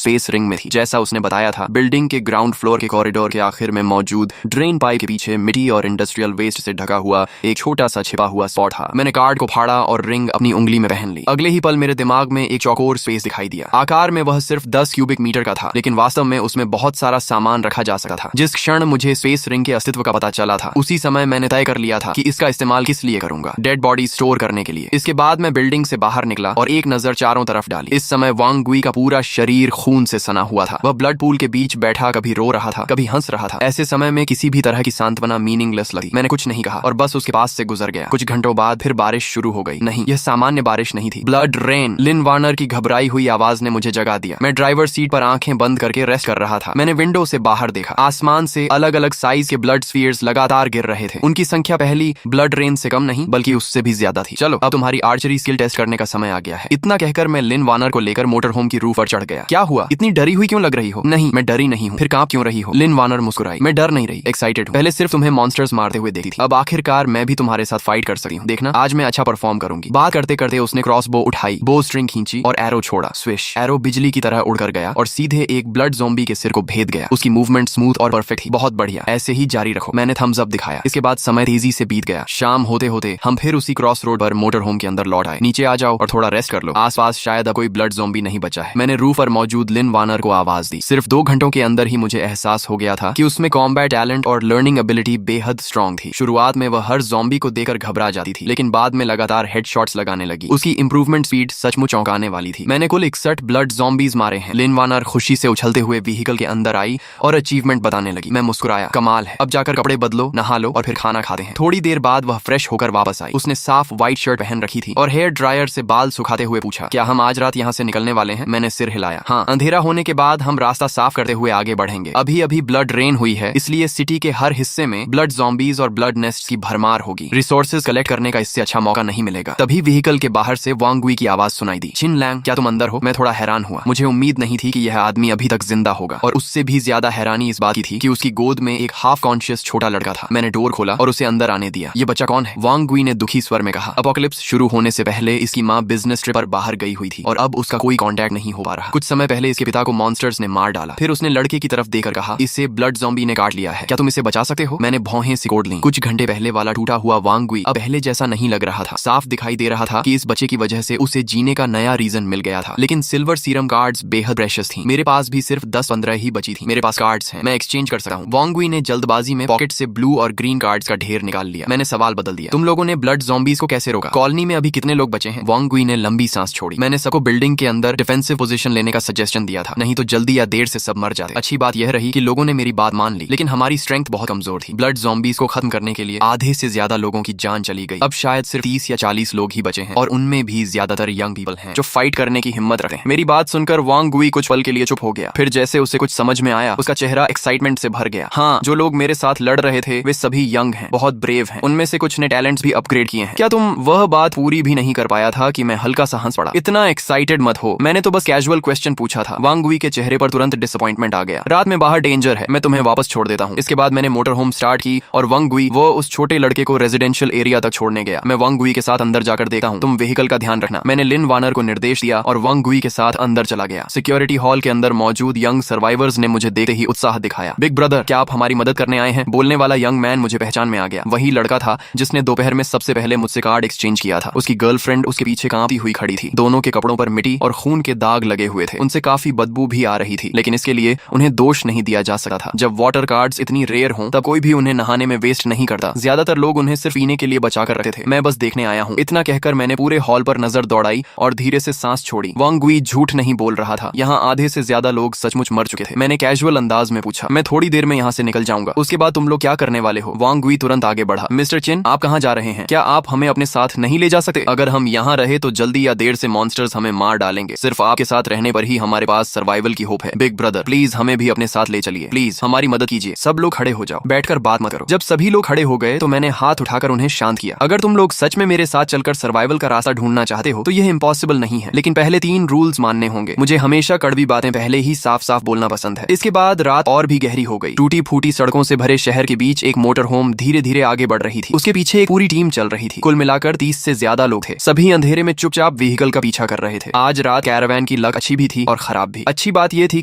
स्पेस रिंग में थी। जैसा उसने बताया था, बिल्डिंग के ग्राउंड फ्लोर के कॉरिडोर के आखिर में मौजूद ड्रेन पाइप के पीछे मिट्टी और इंडस्ट्रियल वेस्ट से ढका हुआ एक छोटा सा छिपा हुआ स्पॉट था। मैंने कार्ड को फाड़ा और रिंग अपनी उंगली में पहन ली। अगले ही पल मेरे दिमाग में एक चौकोर स्पेस दिखाई दिया। आकार में वह सिर्फ 10 क्यूबिक मीटर का था, लेकिन वास्तव में उसमें बहुत सारा सामान रखा जा सकता था। जिस क्षण मुझे स्पेस रिंग के अस्तित्व का पता चला था, उसी समय मैंने तय कर लिया था कि इसका इस्तेमाल किस लिए करूंगा। डेड बॉडी स्टोर करने के लिए। इसके बाद मैं बिल्डिंग से बाहर निकला और एक नजर चारों तरफ डाली। इस समय वांग गुई का पूरा शरीर खून से सना हुआ था। वह ब्लड पूल के बीच बैठा कभी रो रहा था, कभी हंस रहा था। ऐसे समय में किसी भी तरह की सांत्वना मीनिंगलेस लगी। मैंने कुछ नहीं कहा और बस उसके पास से गुजर गया। कुछ घंटों बाद फिर बारिश शुरू हो गई। नहीं, यह सामान्य बारिश नहीं थी। Blood rain. लिन वार्नर की घबराई हुई आवाज ने मुझे जगा दिया। मैं ड्राइवर सीट पर आंखें बंद करके रेस्ट कर रहा था। मैंने विंडो से बाहर देखा। आसमान से अलग अलग साइज के ब्लड स्फीयर्स लगातार गिर रहे थे। उनकी संख्या पहली ब्लड रेन से कम नहीं बल्कि उससे भी ज्यादा थी। चलो, अब तुम्हारी आर्चरी स्किल टेस्ट करने का समय आ गया है। इतना कहकर मैं लिन वार्नर को लेकर मोटर होम की रूफ पर चढ़ गया। क्या हुआ? इतनी डरी हुई क्यों लग रही हो? नहीं, मैं डरी नहीं हूँ। फिर कांप क्यों रही हो? लिन वार्नर मुस्कुराई। मैं डर नहीं रही, एक्साइटेड हूँ। पहले सिर्फ तुम्हें मॉन्स्टर्स मारते हुए देखी थी। अब आखिरकार मैं भी तुम्हारे साथ फाइट कर सकती हूँ। देखना, आज मैं अच्छा परफॉर्म करूंगी। बात करते करते उसने क्रॉस बो उठाई, बो स्ट्रिंग खींची और एरो छोड़ा। स्विश। एरो बिजली की तरह उड़कर गया और सीधे एक ब्लड ज़ॉम्बी के सिर को भेद गया। उसकी मूवमेंट स्मूथ और परफेक्ट थी। बहुत बढ़िया, ऐसे ही जारी रखो। मैंने थम्स अप दिखाया। इसके बाद समय तेजी से बीत गया। शाम होते होते हम फिर उसी क्रॉस रोड पर मोटर होम के अंदर लौट आए। नीचे आ जाओ और थोड़ा रेस्ट कर लो। आसपास शायद अब कोई ब्लड ज़ॉम्बी नहीं बचा है। मैंने रूफ पर मौजूद लिन वार्नर को आवाज दी। सिर्फ 2 घंटों के अंदर ही मुझे एहसास हो गया था कि उसमें कॉम्बैट टैलेंट और लर्निंग एबिलिटी बेहद स्ट्रॉन्ग थी। शुरुआत में वह हर ज़ॉम्बी को देकर घबरा जाती थी, लेकिन बाद में लगातार हेडशॉट्स लगाने लगी। उसकी इंप्रूवमेंट स्पीड सचमुच चौंकाने वाली थी। मैंने कुल 61 ब्लड ज़ॉम्बीज मारे हैं। लिन वार्नर खुशी से उछलते हुए व्हीकल के अंदर आई और अचीवमेंट बताने लगी। मैं मुस्कुराया। कमाल है। अब जाकर कपड़े बदलो, नहा लो और फिर खाना खाते हैं। थोड़ी देर बाद वह फ्रेश होकर वापस आई। उसने साफ व्हाइट शर्ट पहन रखी थी और हेयर ड्रायर से बाल सुखाते हुए पूछा, क्या हम आज रात यहाँ से निकलने वाले हैं? मैंने सिर हिलाया। हाँ, अंधेरा होने के बाद हम रास्ता साफ करते हुए आगे बढ़ेंगे। अभी अभी ब्लड रेन हुई है, इसलिए सिटी के हर हिस्से में ब्लड ज़ॉम्बीज और ब्लड नेस्ट की भरमार होगी। रिसोर्सेज कलेक्ट करने का इससे अच्छा मौका नहीं मिलेगा। तभी व्हीकल के बाहर से वांग गुई की आवाज सुनाई दी। चिन लैंग, क्या तुम अंदर हो? मैं थोड़ा हैरान हुआ। मुझे उम्मीद नहीं थी कि यह आदमी अभी तक जिंदा होगा, और उससे भी ज्यादा हैरानी इस बात की थी कि उसकी गोद में एक हाफ कॉन्शियस छोटा लड़का था। मैंने डोर खोला और उसे अंदर आने दिया। ये बच्चा कौन है? वांग गुई ने दुखी स्वर में कहा। अपोकलिप्स शुरू होने से पहले इसकी माँ बिजनेस ट्रिप पर बाहर गई हुई थी और अब उसका कोई कांटेक्ट नहीं हो पा रहा। कुछ समय पहले इसके पिता को मॉन्स्टर्स ने मार डाला। फिर उसने लड़के की तरफ देखकर कहा, इसे ब्लड ज़ॉम्बी ने काट लिया है। क्या तुम इसे बचा सकते हो? मैंने भौहें सिकोड़ ली। कुछ घंटे पहले वाला टूटा हुआ वांग गुई अब पहले जैसा नहीं लग रहा था। साफ दिखाई दे रहा था कि इस बच्चे की वजह से उसे जीने का नया रीजन मिल गया था। लेकिन सिल्वर सीरम कार्ड्स बेहद प्रेशियस थी। मेरे पास भी सिर्फ 10-15 ही बची थी। मेरे पास कार्ड्स हैं, मैं एक्सचेंज कर सकता हूँ। वांग गुई ने जल्दबाजी में पॉकेट से ब्लू और ग्रीन कार्ड्स का ढेर निकाल लिया। मैंने सवाल बदल दिया, तुम लोगों ने ब्लड ज़ॉम्बीज को कैसे रोका? कॉलोनी में अभी कितने लोग बचे हैं? वांग गुई ने लंबी सांस छोड़ी। मैंने सबको बिल्डिंग के अंदर डिफेंसिव पोजीशन लेने का सजेशन दिया था, नहीं तो जल्दी या देर से सब मर जाते। अच्छी बात यह रही कि लोगों ने मेरी बात मान ली, लेकिन हमारी स्ट्रेंथ बहुत कमजोर थी। ब्लड ज़ॉम्बीज को खत्म करने के लिए आधे से ज्यादा लोगों की जान चली गई। अब शायद सिर्फ 30 या 40 लोग ही बचे हैं, और उनमें भी ज्यादातर यंग पीपल हैं जो फाइट करने की हिम्मत रखते हैं। मेरी बात सुनकर वांग गुई कुछ पल के लिए चुप हो गया। फिर जैसे उसे कुछ समझ में आया, उसका चेहरा एक्साइटमेंट से भर गया। हाँ, जो लोग मेरे साथ लड़ रहे थे वे सभी यंग हैं, बहुत ब्रेव हैं। उनमें से कुछ ने टैलेंट्स भी अपग्रेड किए हैं। क्या तुम वह बात पूरी भी नहीं कर पाया था कि मैं हल्का सा हंस पड़ा? इतना एक्साइटेड मत हो, मैंने तो बस कैजुअल क्वेश्चन पूछा था। वांग गुई के चेहरे पर तुरंत डिसअपॉइंटमेंट आ गया। रात में बाहर डेंजर है, मैं तुम्हें वापस छोड़ देता हूँ। इसके बाद मैंने मोटर होम स्टार्ट की और वांग गुई वो उस छोटे लड़के को रेजिडेंशियल एरिया तक छोड़ने गया। मैं वांग गुई के साथ अंदर जाकर देखता हूँ, तुम व्हीकल का ध्यान रखना। मैंने लिन वार्नर को निर्देश दिया और वांग गुई के साथ अंदर चला गया। सिक्योरिटी हॉल के अंदर मौजूद यंग सर्वाइवर्स ने मुझे देखते ही उत्साह दिखाया। बिग ब्रदर, क्या आप हमारी मदद करने आए हैं? बोलने वाला यंग मैन मुझे पहचान में आ गया। वही लड़का था जिसने दोपहर में सबसे पहले मुझसे कार्ड एक्सचेंज किया था। उसकी गर्लफ्रेंड उसके पीछे कांपती हुई खड़ी थी। दोनों के कपड़ों पर मिट्टी और खून के दाग लगे हुए थे। उनसे काफी बदबू भी आ रही थी, लेकिन इसके लिए उन्हें दोष नहीं दिया जा सकता था। जब वाटर कार्ड्स इतनी रेयर हों तब कोई भी उन्हें नहाने में वेस्ट नहीं करता। ज्यादातर लोग उन्हें सिर्फ पीने के लिए बचा कर रखते थे। मैं बस देखने आया हूँ। इतना कहकर मैंने पूरे हॉल पर नजर दौड़ाई और धीरे से सांस छोड़ी। वांग गुई झूठ नहीं बोल रहा था। यहाँ आधे से ज्यादा लोग सचमुच मर चुके थे। मैंने कैजुअल अंदाज में पूछा, मैं थोड़ी देर में यहाँ से निकल जाऊंगा, उसके बाद तुम लोग क्या करने वाले हो? वांग गुई तुरंत आगे बढ़ा। मिस्टर चिन, आप कहाँ जा रहे हैं? क्या आप हमें अपने साथ नहीं ले जा सकते? अगर हम यहाँ रहे तो जल्दी या देर से मॉन्स्टर्स हमें मार डालेंगे। सिर्फ आपके साथ रहने पर ही हमारे पास सर्वाइवल की होप है। बिग ब्रदर, प्लीज हमें भी अपने साथ ले चलिए। प्लीज हमारी मदद कीजिए। सब लोग खड़े हो जाओ, बैठकर बात मत करो। जब सभी लोग खड़े हो गए तो मैंने हाथ उठाकर उन्हें शांत किया। अगर तुम लोग सच में मेरे साथ चलकर सर्वाइवल का रास्ता ढूंढना चाहते हो तो यह इम्पॉसिबल नहीं है, लेकिन पहले 3 रूल्स मानने होंगे। मुझे हमेशा कड़वी बातें पहले ही साफ साफ बोलना पसंद है। इसके बाद रात और भी गहरी हो गई। टूटी फूटी सड़कों से भरे शहर के बीच एक मोटर होम धीरे धीरे आगे बढ़ रही थी। उसके पीछे एक पूरी टीम चल चल रही थी। कुल मिलाकर 30 से ज्यादा लोग थे। सभी अंधेरे में चुपचाप व्हीकल का पीछा कर रहे थे। आज रात कैरावैन की लक अच्छी भी थी और खराब भी। अच्छी बात यह थी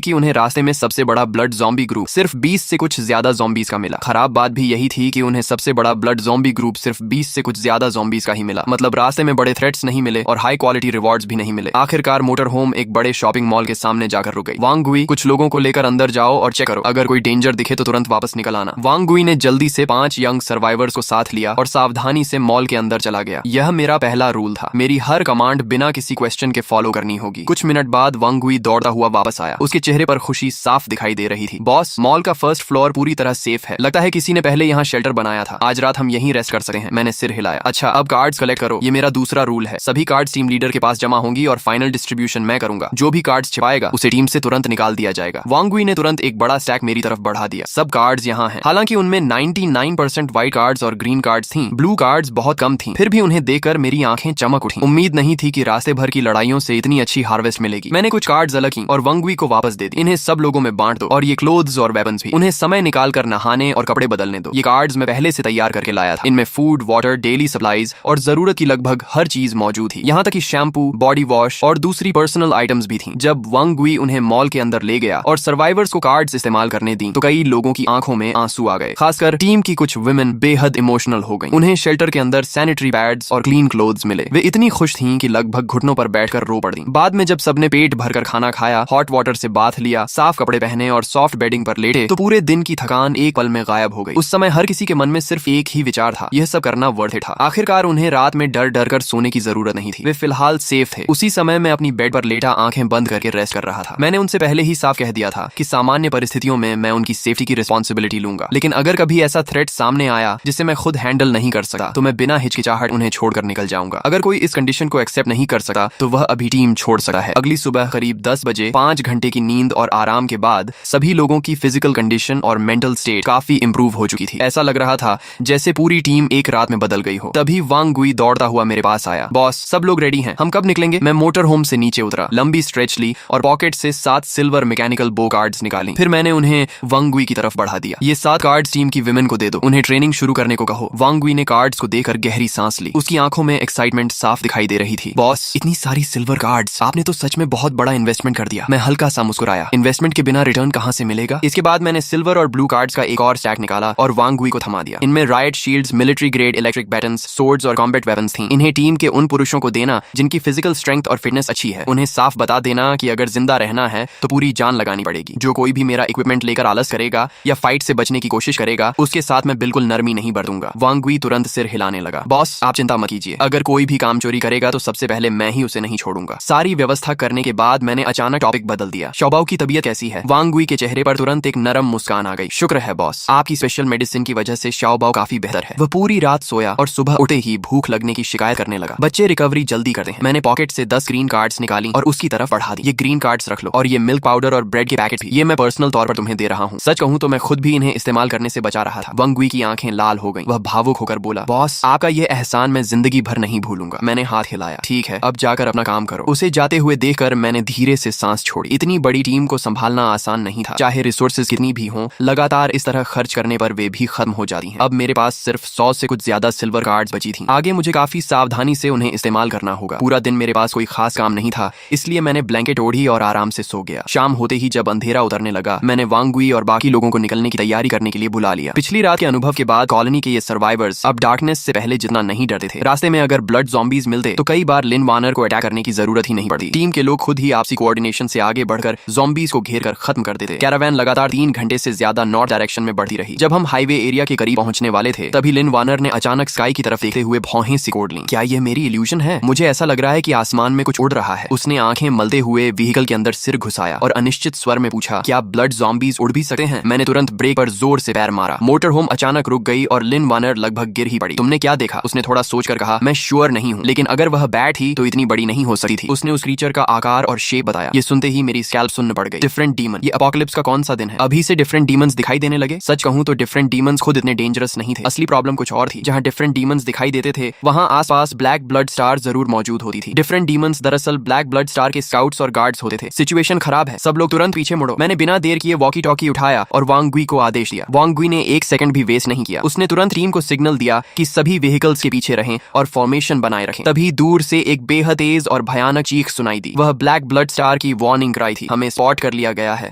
कि उन्हें रास्ते में सबसे बड़ा ब्लड ज़ॉम्बी ग्रुप सिर्फ 20 से कुछ ज्यादा ज़ॉम्बीज का मिला। खराब बात भी यही थी कि उन्हें सबसे बड़ा ब्लड ज़ॉम्बी ग्रुप सिर्फ 20 से कुछ ज्यादा ज़ॉम्बीज का ही मिला। मतलब रास्ते में बड़े थ्रेट्स नहीं मिले और हाई क्वालिटी रिवॉर्ड्स भी नहीं मिले। आखिरकार मोटर होम एक बड़े शॉपिंग मॉल के सामने जाकर रुक गई। वांग गुई, कुछ लोगों को लेकर अंदर जाओ और चेक करो, अगर कोई डेंजर दिखे तो तुरंत वापस निकल आना। वांग गुई ने जल्दी से 5 यंग सर्वाइवर्स को साथ लिया और सावधानी से मॉल के अंदर चला गया। यह मेरा पहला रूल था, मेरी हर कमांड बिना किसी क्वेश्चन के फॉलो करनी होगी। कुछ मिनट बाद वांग गुई दौड़ता हुआ वापस आया। उसके चेहरे पर खुशी साफ दिखाई दे रही थी। बॉस, मॉल का फर्स्ट फ्लोर पूरी तरह सेफ है। लगता है किसी ने पहले यहाँ शेल्टर बनाया था। आज रात हम यहीं रेस्ट कर सकते हैं। मैंने सिर हिलाया। अच्छा, अब कार्ड्स कलेक्ट करो। ये मेरा दूसरा रूल है। सभी कार्ड्स टीम लीडर के पास जमा होंगी और फाइनल डिस्ट्रीब्यूशन मैं करूंगा। जो भी कार्ड्स छिपाएगा उसे टीम से तुरंत निकाल दिया जाएगा। वांग गुई ने तुरंत एक बड़ा स्टैक मेरी तरफ बढ़ा दिया। सब कार्ड्स यहाँ हैं। हालांकि उनमें 99% व्हाइट कार्ड्स और ग्रीन कार्ड्स थीं। ब्लू कार्ड्स बहुत कम थीं। फिर भी उन्हें देखकर मेरी आंखें चमक उठी। उम्मीद नहीं थी कि रास्ते भर की लड़ाइयों से इतनी अच्छी हार्वेस्ट मिलेगी। मैंने कुछ कार्ड्स अलग की और वांग गुई को वापस दे दी। इन्हें सब लोगों में बांट दो और ये क्लोथ्स और वेपन्स भी। उन्हें समय निकाल कर नहाने और कपड़े बदलने दो। ये कार्ड्स मैं पहले से तैयार करके लाया था। इनमें फूड, वाटर, डेली सप्लाईज और जरूरत की लगभग हर चीज मौजूद थी। यहाँ तक कि शैम्पू, बॉडी वॉश और दूसरी पर्सनल आइटम्स भी थी। जब वांग गुई उन्हें मॉल के अंदर ले गया और सर्वाइवर्स को कार्ड्स इस्तेमाल करने दी तो कई लोगों की आंखों में आंसू आ गए। खासकर टीम की कुछ वुमेन बेहद इमोशनल हो गईं। उन्हें शेल्टर के अंदर सैनिटरी पैड्स और क्लीन क्लोथ्स मिले। वे इतनी खुश थीं कि लगभग घुटनों पर बैठकर रो पड़ी। बाद में जब सबने पेट भरकर खाना खाया, हॉट वाटर से बाथ लिया, साफ कपड़े पहने और सॉफ्ट बेडिंग पर लेटे तो पूरे दिन की थकान एक पल में गायब हो गई। उस समय हर किसी के मन में सिर्फ एक ही विचार था, यह सब करना वर्थ इट था। आखिरकार उन्हें रात में डर डर कर सोने की जरूरत नहीं थी। वे फिलहाल सेफ थे। उसी समय मैं अपनी बेड पर लेटा आंखें बंद करके रेस्ट कर रहा था। मैंने उनसे पहले ही साफ कह दिया था कि सामान्य परिस्थितियों में मैं उनकी सेफ्टी की रिस्पॉन्सिबिलिटी लूंगा, लेकिन अगर कभी ऐसा थ्रेट सामने आया जिसे मैं खुद हैंडल नहीं कर सकता तो मैं बिना हिचकिचाहट उन्हें छोड़कर निकल जाऊंगा। अगर कोई इस कंडीशन को एक्सेप्ट नहीं कर सकता तो वह अभी टीम छोड़ सकता है। अगली सुबह करीब 10 बजे 5 घंटे की नींद और आराम के बाद सभी लोगों की फिजिकल कंडीशन और मेंटल स्टेट काफी इंप्रूव हो चुकी थी। ऐसा लग रहा था जैसे पूरी टीम एक रात में बदल गई हो। तभी वांग गुई दौड़ता हुआ मेरे पास आया। बॉस, सब लोग रेडी हैं, हम कब निकलेंगे? मैं मोटर होम से नीचे उतरा, लंबी स्ट्रेच ली और पॉकेट से 7 सिल्वर मैकेनिकल बो कार्ड्स निकाली। फिर मैंने उन्हें वांग गुई की तरफ बढ़ा दिया। ये 7 कार्ड्स टीम की विमेन को दे दो, उन्हें ट्रेनिंग शुरू करने को कहो। वांग गुई ने कार्ड्स को देखकर गहरी सांस ली। उसकी आंखों में एक्साइटमेंट साफ दिखाई दे रही थी। बॉस, इतनी सारी सिल्वर कार्ड्स, आपने तो सच में बहुत बड़ा इन्वेस्टमेंट कर दिया। मैं हल्का सा मुस्कुराया। इन्वेस्टमेंट के बिना रिटर्न कहां से मिलेगा? इसके बाद मैंने सिल्वर और ब्लू कार्ड्स का एक और स्टैक निकाला और वांग गुई को थमा दिया। इनमें right shields, military grade electric battens, swords और कॉम्बैट वेपन्स थी। इन्हें टीम के उन पुरुषों को देना जिनकी फिजिकल स्ट्रेंथ और फिटनेस अच्छी है। उन्हें साफ बता देना कि अगर जिंदा रहना है तो पूरी जान लगानी पड़ेगी। जो कोई भी मेरा इक्विपमेंट लेकर आलस करेगा या फाइट से बचने की कोशिश करेगा उसके साथ मैं बिल्कुल नरमी नहीं बरतूंगा। वांग गुई तुरंत सिर हिलाने लगा। बॉस, आप चिंता मत कीजिए, अगर कोई भी काम चोरी करेगा तो सबसे पहले मैं ही उसे नहीं छोड़ूंगा। सारी व्यवस्था करने के बाद मैंने अचानक टॉपिक बदल दिया। शौबाओ की तबीयत कैसी है? वांग गुई के चेहरे पर तुरंत एक नरम मुस्कान आ गई। शुक्र है बॉस, आपकी स्पेशल मेडिसिन की वजह से शाओबाओ काफी बेहतर है। वह पूरी रात सोया और सुबह उठे ही भूख लगने की शिकायत करने लगा। बच्चे रिकवरी जल्दी करते हैं। मैंने पॉकेट से 10 ग्रीन कार्ड्स निकाली और उसकी तरफ बढ़ा दी। ये ग्रीन कार्ड्स रख लो और ये मिल्क पाउडर और ब्रेड के पैकेट भी, ये मैं पर्सनल तौर पर तुम्हें दे रहा हूँ। सच कहूँ तो मैं खुद भी इन्हें इस्तेमाल करने से बचा रहा था। वांग गुई की आंखें लाल हो गईं। वह भावुक होकर बोला, बॉस, आपका ये एहसान मैं जिंदगी भर नहीं भूलूंगा। मैंने हाथ हिलाया। ठीक है, अब जाकर अपना काम करो। उसे जाते हुए देखकर मैंने धीरे से सांस छोड़ी। इतनी बड़ी टीम को संभालना आसान नहीं था। चाहे रिसोर्सेज कितनी भी हों, लगातार इस तरह खर्च करने पर वे भी खत्म हो जाती हैं। अब मेरे पास सिर्फ 100 से कुछ ज्यादा सिल्वर कार्ड्स बची थी। आगे मुझे काफी सावधानी से उन्हें इस्तेमाल करना होगा। पूरा दिन मेरे पास कोई खास काम नहीं था, इसलिए मैंने ब्लैंकेट ओढ़ी और आराम से सो गया। शाम होते ही जब अंधेरा उतरने लगा मैंने वांग गुई और बाकी लोगों को निकलने की तैयारी करने के लिए बुला लिया। पिछली रात के अनुभव के बाद कॉलोनी के ये सर्वाइवर्स अब डार्कनेस से पहले जितना नहीं डरते थे। रास्ते में अगर ब्लड ज़ॉम्बीज मिलते तो कई बार लिन वानर को अटैक करने की जरूरत ही नहीं पड़ती। टीम के लोग खुद ही आपसी कोऑर्डिनेशन से आगे बढ़कर ज़ॉम्बीज को घेर कर खत्म कर देते। कैरावैन लगातार 3 घंटे से ज्यादा नॉर्थ डायरेक्शन में बढ़ती रही। जब हम हाईवे एरिया के करीब पहुंचने वाले थे तभी लिन वानर ने अचानक स्काई की तरफ देखते हुए भौहें सिकोड़ लीं। क्या ये मेरी इल्यूजन है? मुझे ऐसा लग रहा है कि आसमान में कुछ उड़ रहा है। उसने आंखें मलते हुए व्हीकल के अंदर सिर घुसाया और अनिश्चित स्वर में पूछा, क्या ब्लड ज़ॉम्बीज उड़ भी सकते हैं? मैंने तुरंत ब्रेक पर जोर से पैर मारा। मोटर होम अचानक रुक गई और लिन वानर लगभग गिर ही पड़ी। तुमने क्या देखा? उसने थोड़ा सोचकर कहा। मैं श्योर नहीं हूँ, लेकिन अगर वह बैट ही तो इतनी बड़ी नहीं हो सकती थी। उसने उस क्रीचर का आकार और शेप बताया। ये सुनते ही मेरी स्कैल्प सुन्न पड़ गई। डिफरेंट डीमन, ये अपोकलिप्स का कौन सा दिन है? अभी से डिफरेंट डीमंस दिखाई देने लगे? सच कहूँ तो डिफरेंट डीमंस खुद इतने डेंजरस नहीं थे। असली प्रॉब्लम कुछ और थी। जहाँ डिफरेंट डीमंस दिखाई देते थे वहाँ आसपास ब्लैक ब्लड स्टार जरूर मौजूद होती थी। डिफरेंट डीमंस दरअसल ब्लैक ब्लड स्टार के स्काउट्स और गार्ड्स होते थे। सिचुएशन खराब है, सब लोग तुरंत पीछे मुड़ो। मैंने बिना देर किए वॉकी टॉकी उठाया और वांग गुई को आदेश दिया। वांग गुई ने 1 सेकंड भी वेस्ट नहीं किया। उसने तुरंत टीम को सिग्नल दिया कि सभी सभी व्हीकल्स के पीछे रहें और फॉर्मेशन बनाए रखें। तभी दूर से एक बेहद तेज और भयानक चीख सुनाई दी। वह ब्लैक ब्लड स्टार की वार्निंग क्राई थी। हमें स्पॉट कर लिया गया है।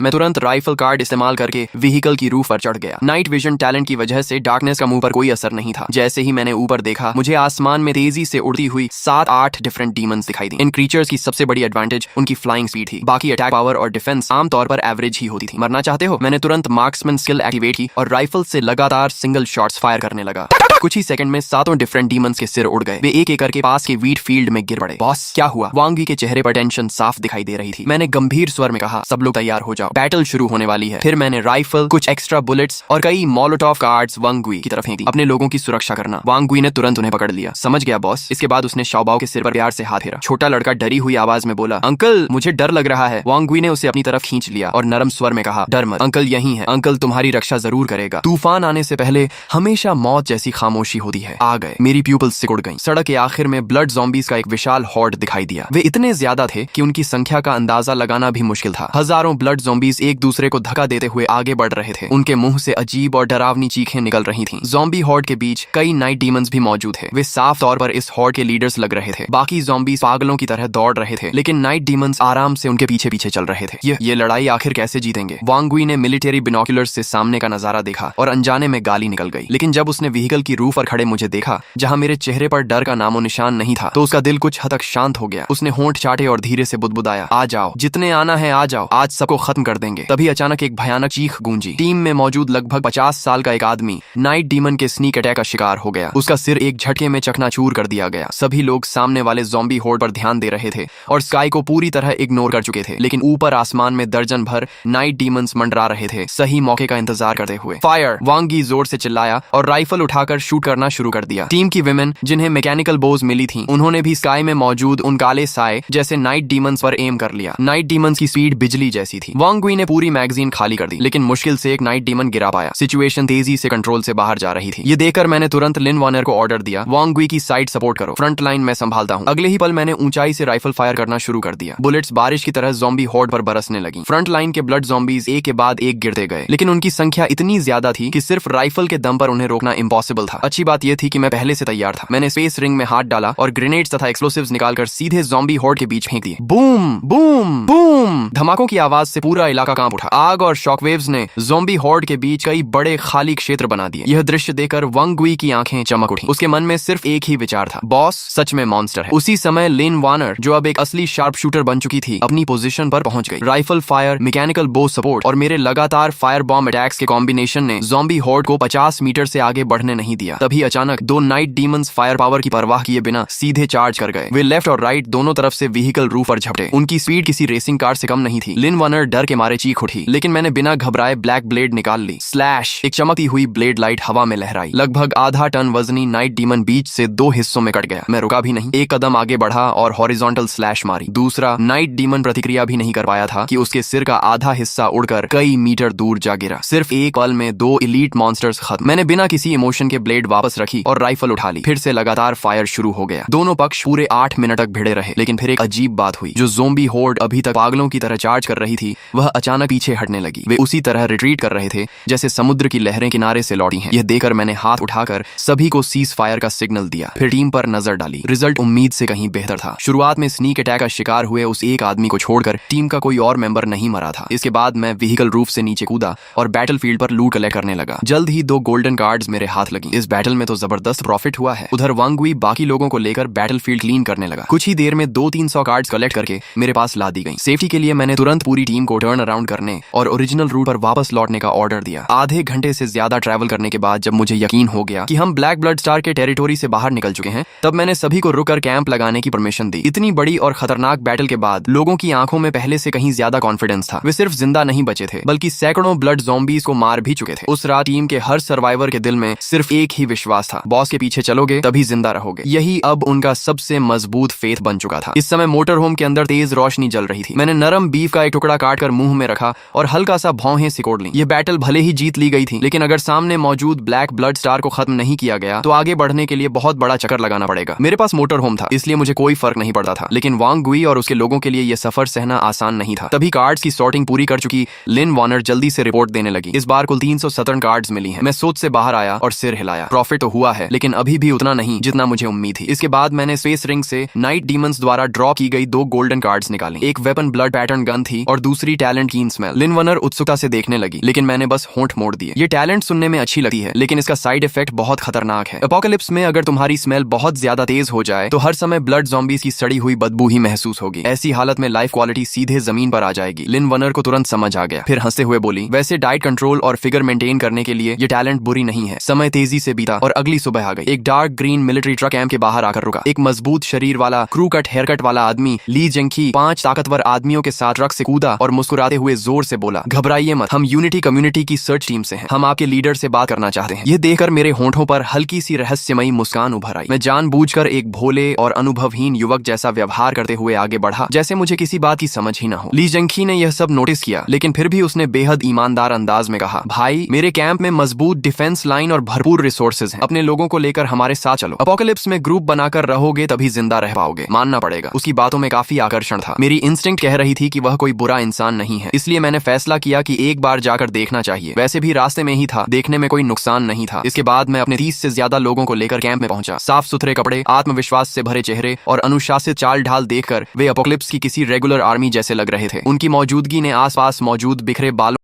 मैं तुरंत राइफल कार्ड इस्तेमाल करके व्हीकल की रूफ पर चढ़ गया। नाइट विजन टैलेंट की वजह से डार्कनेस का मुंह पर कोई असर नहीं था। जैसे ही मैंने ऊपर देखा, मुझे आसमान में तेजी से उड़ती हुई 7-8 डिफरेंट डीमंस दिखाई दी। इन क्रीचर्स की सबसे बड़ी एडवांटेज उनकी फ्लाइंग स्पीड थी। बाकी अटैक पावर और डिफेंस आमतौर पर एवरेज ही होती थी। मरना चाहते हो? मैंने तुरंत मार्क्समैन स्किल एक्टिवेट की और राइफल से लगातार सिंगल शॉट्स फायर करने लगा। कुछ ही सेकंड में 7 डिफरेंट डीमंस के सिर उड़ गए। वे एक एक करके पास के वीट फील्ड में गिर पड़े। बॉस, क्या हुआ? वांग वी के चेहरे पर टेंशन साफ दिखाई दे रही थी। मैंने गंभीर स्वर में कहा, सब लोग तैयार हो जाओ, बैटल शुरू होने वाली है। फिर मैंने राइफल, कुछ एक्स्ट्रा बुलेट्स और कई मोलोटॉव कार्ड्स वांग वी की तरफ फेंक दी। अपने लोगों की सुरक्षा करना। वांग वी ने तुरंत उन्हें पकड़ लिया। समझ गया बॉस। इसके बाद उसने शाओबाओ के सिर पर प्यार से हाथ फेरा। छोटा लड़का डरी हुई आवाज में बोला, अंकल, मुझे डर लग रहा है। वांग वी ने उसे अपनी तरफ खींच लिया और नरम स्वर में कहा, डर मत, अंकल यहीं है। अंकल तुम्हारी रक्षा जरूर करेगा। तूफान आने से पहले हमेशा मौत जैसी खामोशी होती है। आ गए। मेरी प्यूपल्स सिकुड़ गईं। सड़क के आखिर में ब्लड ज़ॉम्बीज का एक विशाल हॉर्ड दिखाई दिया। वे इतने ज्यादा थे कि उनकी संख्या का अंदाजा लगाना भी मुश्किल था। हजारों ब्लड ज़ॉम्बीज एक दूसरे को धक्का देते हुए आगे बढ़ रहे थे। उनके मुंह से अजीब और डरावनी चीखें निकल रही थीं। ज़ॉम्बी हॉर्ड के बीच कई नाइट डीमंस भी मौजूद थे। वे साफ तौर पर इस हॉर्ड के लीडर्स लग रहे थे। बाकी ज़ॉम्बीज पागलों की तरह दौड़ रहे थे, लेकिन नाइट डीमंस आराम से उनके पीछे पीछे चल रहे थे। ये लड़ाई आखिर कैसे जीतेंगे? वांग वी ने मिलिट्री बिनोकुलर्स से सामने का नजारा देखा और अनजाने में गाली निकल गई। लेकिन जब उसने व्हीकल की रूफ पर खड़े मुझे देखा, जहां मेरे चेहरे पर डर का नामो निशान नहीं था, तो उसका दिल कुछ हद तक शांत हो गया। उसने होंठ चाटे और धीरे से बुदबुदाया, आ जाओ, जितने आना है आ जाओ, आज सबको खत्म कर देंगे। तभी अचानक एक भयानक चीख गूंजी। टीम में मौजूद लगभग 50 साल का एक आदमी नाइट डीमन के स्नीक अटैक का शिकार हो गया। उसका सिर एक झटके में चकनाचूर कर दिया गया। सभी लोग सामने वाले ज़ॉम्बी होर्ड पर ध्यान दे रहे थे और स्काई को पूरी तरह इग्नोर कर चुके थे। लेकिन ऊपर आसमान में दर्जन भर नाइट डीमंस मंडरा रहे थे, सही मौके का इंतजार करते हुए। फायर! वांगी जोर से चिल्लाया और राइफल उठाकर शूट करना शुरू कर दिया। टीम की विमेन, जिन्हें मैकेनिकल बोज मिली थी, उन्होंने भी स्काई में मौजूद उन काले साए जैसे नाइट डीमंस पर एम कर लिया। नाइट डीमंस की स्पीड बिजली जैसी थी। वांग वी ने पूरी मैगजीन खाली कर दी, लेकिन मुश्किल से एक नाइट डीमन गिरा पाया। सिचुएशन तेजी से कंट्रोल से बाहर जा रही थी। ये देखकर मैंने तुरंत लिन वार्नर को ऑर्डर दिया, वांग वी की साइड सपोर्ट करो, फ्रंट लाइन मैं संभालता हूँ। अगले ही पल मैंने ऊंचाई से राइफल फायर करना शुरू कर दिया। बुलेट्स बारिश की तरह ज़ॉम्बी हॉर्ड पर बरसने लगी। फ्रंट लाइन के ब्लड ज़ॉम्बीज एक के बाद एक गिरते गए, लेकिन उनकी संख्या इतनी ज्यादा थी कि सिर्फ राइफल के दम पर उन्हें रोकना इम्पॉसिबल था। अच्छी बात यह थी कि मैं पहले से तैयार था। मैंने स्पेस रिंग में हाथ डाला और ग्रेनेड्स तथा एक्सप्लोसिव्स निकालकर सीधे ज़ॉम्बी हॉर्ड के बीच फेंक दिए। Boom boom boom! धमाकों की आवाज से पूरा इलाका कांप उठा। आग और शॉकवेव्स ने ज़ॉम्बी हॉर्ड के बीच कई बड़े खाली क्षेत्र बना दिए। यह दृश्य देखकर वांग वी की आंखें चमक उठी। उसके मन में सिर्फ एक ही विचार था, बॉस सच में मॉन्स्टर है। उसी समय लिन वार्नर, जो अब एक असली शार्प शूटर बन चुकी थी, अपनी पोजीशन पर पहुंच गई। राइफल फायर, मैकेनिकल बो सपोर्ट और मेरे लगातार फायर बॉम्ब अटैक्स के कॉम्बिनेशन ने ज़ॉम्बी हॉर्ड को 50 मीटर से आगे बढ़ने नहीं दिया। तभी अचानक 2 नाइट डीमंस फायर पावर की परवाह किए बिना सीधे चार्ज कर गए। वे लेफ्ट और राइट दोनों तरफ से व्हीकल रूफ पर झपटे। उनकी स्पीड किसी रेसिंग कार से कम नहीं थी। लिन वार्नर डर के मारे चीख उठी, लेकिन मैंने बिना घबराए ब्लैक ब्लेड निकाल ली। स्लैश! एक चमकती हुई ब्लेड लाइट हवा में लहराई। लगभग आधा टन वजनी नाइट डीमन बीच से 2 हिस्सों में कट गया। मैं रुका भी नहीं, एक कदम आगे बढ़ा और हॉरिजॉन्टल स्लैश मारी। दूसरा नाइट डीमन प्रतिक्रिया भी नहीं कर पाया था कि उसके सिर का आधा हिस्सा उड़कर कई मीटर दूर जा गिरा। सिर्फ एक पल में 2 इलीट मॉन्स्टर्स खत्म। मैंने बिना किसी इमोशन के ब्लेड वापस रखी और राइफल उठा ली। फिर से लगातार फायर शुरू हो गया। दोनों पक्ष पूरे 8 मिनट तक भिड़े रहे, लेकिन फिर एक अजीब बात हुई। जो ज़ॉम्बी हॉर्ड अभी तक पागलों की तरह चार्ज कर रही थी, वह अचानक पीछे हटने लगी। वे उसी तरह रिट्रीट कर रहे थे जैसे समुद्र की लहरें किनारे से लौटी हैं। यह देखकर मैंने हाथ उठाकर सभी को सीज फायर का सिग्नल दिया, फिर टीम पर नजर डाली। रिजल्ट उम्मीद से कहीं बेहतर था। शुरुआत में स्नीक अटैक का शिकार हुए उस एक आदमी को छोड़कर टीम का कोई और मेंबर नहीं मरा था। इसके बाद मैं व्हीकल रूफ से नीचे कूदा और बैटलफील्ड पर लूट कलेक्ट करने लगा। जल्द ही 2 गोल्डन कार्ड्स मेरे हाथ लगी। इस बैटल में तो जबरदस्त प्रॉफिट हुआ है। उधर वांग वी बाकी लोगों को लेकर बैटलफील्ड क्लीन करने लगा। कुछ ही देर में 200-300 कार्ड्स कलेक्ट करके मेरे पास ला दी गई। सेफ्टी के लिए मैंने तुरंत पूरी टीम को टर्न अराउंड करने और ओरिजिनल रूट पर वापस लौटने का ऑर्डर दिया। आधे घंटे से ज्यादा ट्रैवल करने के बाद जब मुझे यकीन हो गया कि हम ब्लैक ब्लड स्टार के टेरिटोरी से बाहर निकल चुके हैं, तब मैंने सभी को रुककर कैंप लगाने की परमिशन दी। इतनी बड़ी और खतरनाक बैटल के बाद लोगों की आंखों में पहले से कहीं ज्यादा कॉन्फिडेंस था। वे सिर्फ जिंदा नहीं बचे थे, बल्कि सैकड़ों ब्लड ज़ॉम्बीज को मार भी चुके थे। उस रात टीम के हर सर्वाइवर के दिल में सिर्फ एक ही विश्वास था, बॉस के पीछे चलोगे तभी जिंदा रहोगे। यही अब उनका सबसे मजबूत फेथ बन चुका था। इस समय मोटर होम के अंदर तेज रोशनी जल रही थी। मैंने नरम बीफ का एक टुकड़ा काटकर मुंह में रखा और हल्का सा भौहें सिकोड़ ली। यह बैटल भले ही जीत ली गई थी, लेकिन अगर सामने मौजूद ब्लैक ब्लड स्टार को खत्म नहीं किया गया तो आगे बढ़ने के लिए बहुत बड़ा चक्कर लगाना पड़ेगा। मेरे पास मोटर होम था, इसलिए मुझे कोई फर्क नहीं पड़ता था, लेकिन वांग वी और उसके लोगों के लिए यह सफर सहना आसान नहीं था। तभी कार्ड्स की सॉर्टिंग पूरी कर चुकी लिन वार्नर जल्दी से रिपोर्ट देने लगी। इस बार कुल 317 कार्ड्स मिली हैं। मैं सोच से बाहर आया और सिर हिलाया। आया। प्रॉफिट तो हुआ है, लेकिन अभी भी उतना नहीं जितना मुझे उम्मीद थी। इसके बाद मैंने स्पेस रिंग से नाइट डीमंस द्वारा ड्रॉ की गई 2 गोल्डन कार्ड्स निकाली। एक वेपन ब्लड पैटर्न गन थी और दूसरी टैलेंट कीन स्मेल। लिनवनर उत्सुकता से देखने लगी, लेकिन मैंने बस होंठ मोड़ दिए। ये टैलेंट सुनने में अच्छी लगती है, लेकिन इसका साइड इफेक्ट बहुत खतरनाक है। एपोकलिप्स में अगर तुम्हारी स्मेल बहुत ज्यादा तेज हो जाए तो हर समय ब्लड ज़ॉम्बीज़ की सड़ी हुई बदबू ही महसूस होगी। ऐसी हालत में लाइफ क्वालिटी सीधे जमीन पर आ जाएगी। लिनवनर को तुरंत समझ आ गया, फिर हंसते हुए बोली, वैसे डाइट कंट्रोल और फिगर मेंटेन करने के लिए ये टैलेंट बुरी नहीं है। समय तेजी से बीता और अगली सुबह आ गई। एक dark green military truck camp के बाहर आकर रुका। एक मजबूत शरीर वाला क्रू कट हेयर कट वाला आदमी ली जेंकी 5 ताकतवर आदमियों के साथ ट्रक से कूदा और मुस्कुराते हुए जोर से बोला, घबराइए मत, हम यूनिटी कम्युनिटी की सर्च टीम से हैं। हम आपके लीडर से बात करना चाहते हैं। ये देखकर मेरे होंठों पर हल्की सी रहस्यमयी मुस्कान उभर आई। मैं जानबूझकर एक भोले और अनुभवहीन युवक जैसा व्यवहार करते हुए आगे बढ़ा, जैसे मुझे किसी बात की समझ ही न हो। ली जेंकी ने यह सब नोटिस किया, लेकिन फिर भी उसने बेहद ईमानदार अंदाज में कहा, भाई, मेरे कैंप में मजबूत डिफेंस लाइन और भरपूर रिसोर्सेज हैं। अपने लोगों को लेकर हमारे साथ चलो। एपोकलिप्स में ग्रुप बनाकर रहोगे तभी जिंदा रह पाओगे, मानना पड़ेगा। उसकी बातों में काफी आकर्षण था। मेरी इंस्टिंक्ट कह रही थी कि वह कोई बुरा इंसान नहीं है, इसलिए मैंने फैसला किया कि एक बार जाकर देखना चाहिए। वैसे भी रास्ते में ही था, देखने में कोई नुकसान नहीं था। इसके बाद मैं अपने 30 से ज्यादा लोगों को लेकर कैंप में पहुंचा। साफ सुथरे कपड़े, आत्मविश्वास से भरे चेहरे और अनुशासित चाल ढाल देखकर वे एपोकलिप्स की किसी रेगुलर आर्मी जैसे लग रहे थे। उनकी मौजूदगी ने आसपास मौजूद बिखरे बालों